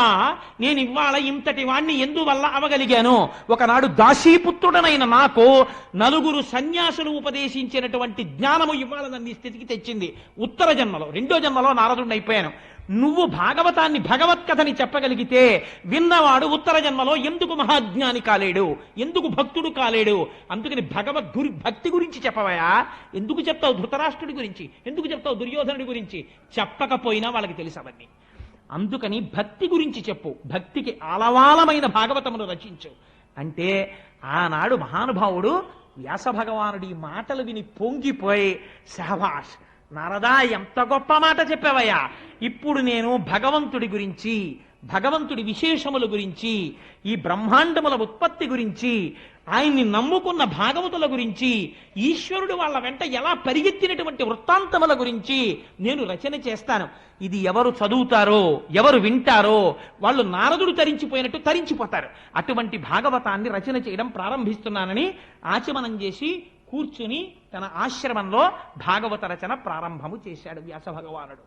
నేను ఇవాళ ఇంతటి వాణ్ణి ఎందువల్ల అవగలిగాను? ఒకనాడు దాసీపుత్రుడనైన నాకు నలుగురు సన్యాసులు ఉపదేశించినటువంటి జ్ఞానము ఇవాళ నన్ను ఈ స్థితికి తెచ్చింది. ఉత్తర జన్మలో, రెండో జన్మలో నారదుడిని అయిపోయాను. నువ్వు భాగవతాన్ని, భగవత్కథని చెప్పగలిగితే విన్నవాడు ఉత్తర జన్మలో ఎందుకు మహాజ్ఞాని కాలేడు, ఎందుకు భక్తుడు కాలేడు? అందుకని భక్తి గురించి చెప్పవయా? ఎందుకు చెప్తావు ధృతరాష్ట్రుడి గురించి, ఎందుకు చెప్తావు దుర్యోధనుడి గురించి? చెప్పకపోయినా వాళ్ళకి తెలుసు అవన్నీ. అందుకని భక్తి గురించి చెప్పు, భక్తికి ఆలవాలమైన భాగవతమును రచించు అంటే ఆనాడు మహానుభావుడు వ్యాస భగవానుడి మాటలు విని పొంగిపోయి, శహబాష్ నారదా, ఎంత గొప్ప మాట చెప్పావయ్యా. ఇప్పుడు నేను భగవంతుడి గురించి, భగవంతుడి విశేషముల గురించి, ఈ బ్రహ్మాండముల ఉత్పత్తి గురించి, ఆయన్ని నమ్ముకున్న భాగవతుల గురించి, ఈశ్వరుడు వాళ్ళ వెంట ఎలా పరిగెత్తినటువంటి వృత్తాంతముల గురించి నేను రచన చేస్తాను. ఇది ఎవరు చదువుతారో, ఎవరు వింటారో వాళ్ళు నారదుడు తరించిపోయినట్టు తరించిపోతారు. అటువంటి భాగవతాన్ని రచన చేయడం ప్రారంభిస్తున్నానని ఆచమనం చేసి కూర్చుని తన ఆశ్రమంలో భాగవత రచన ప్రారంభము చేశాడు వ్యాస భగవానుడు.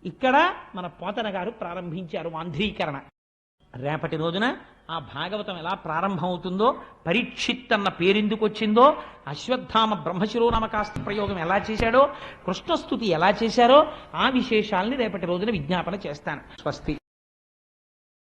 ఇక్కడ మన పోతన గారు ప్రారంభించారు వాంధ్రీకరణ. రేపటి రోజున ఆ భాగవతం ఎలా ప్రారంభమవుతుందో, పరీక్షిత్ అన్న పేరెందుకు వచ్చిందో, అశ్వత్థామ బ్రహ్మశిరోనామకాస్త్ర ప్రయోగం ఎలా చేశాడో, కృష్ణస్తుతి ఎలా చేశారో ఆ విశేషాల్ని రేపటి రోజున విజ్ఞాపన చేస్తాను. స్వస్తి.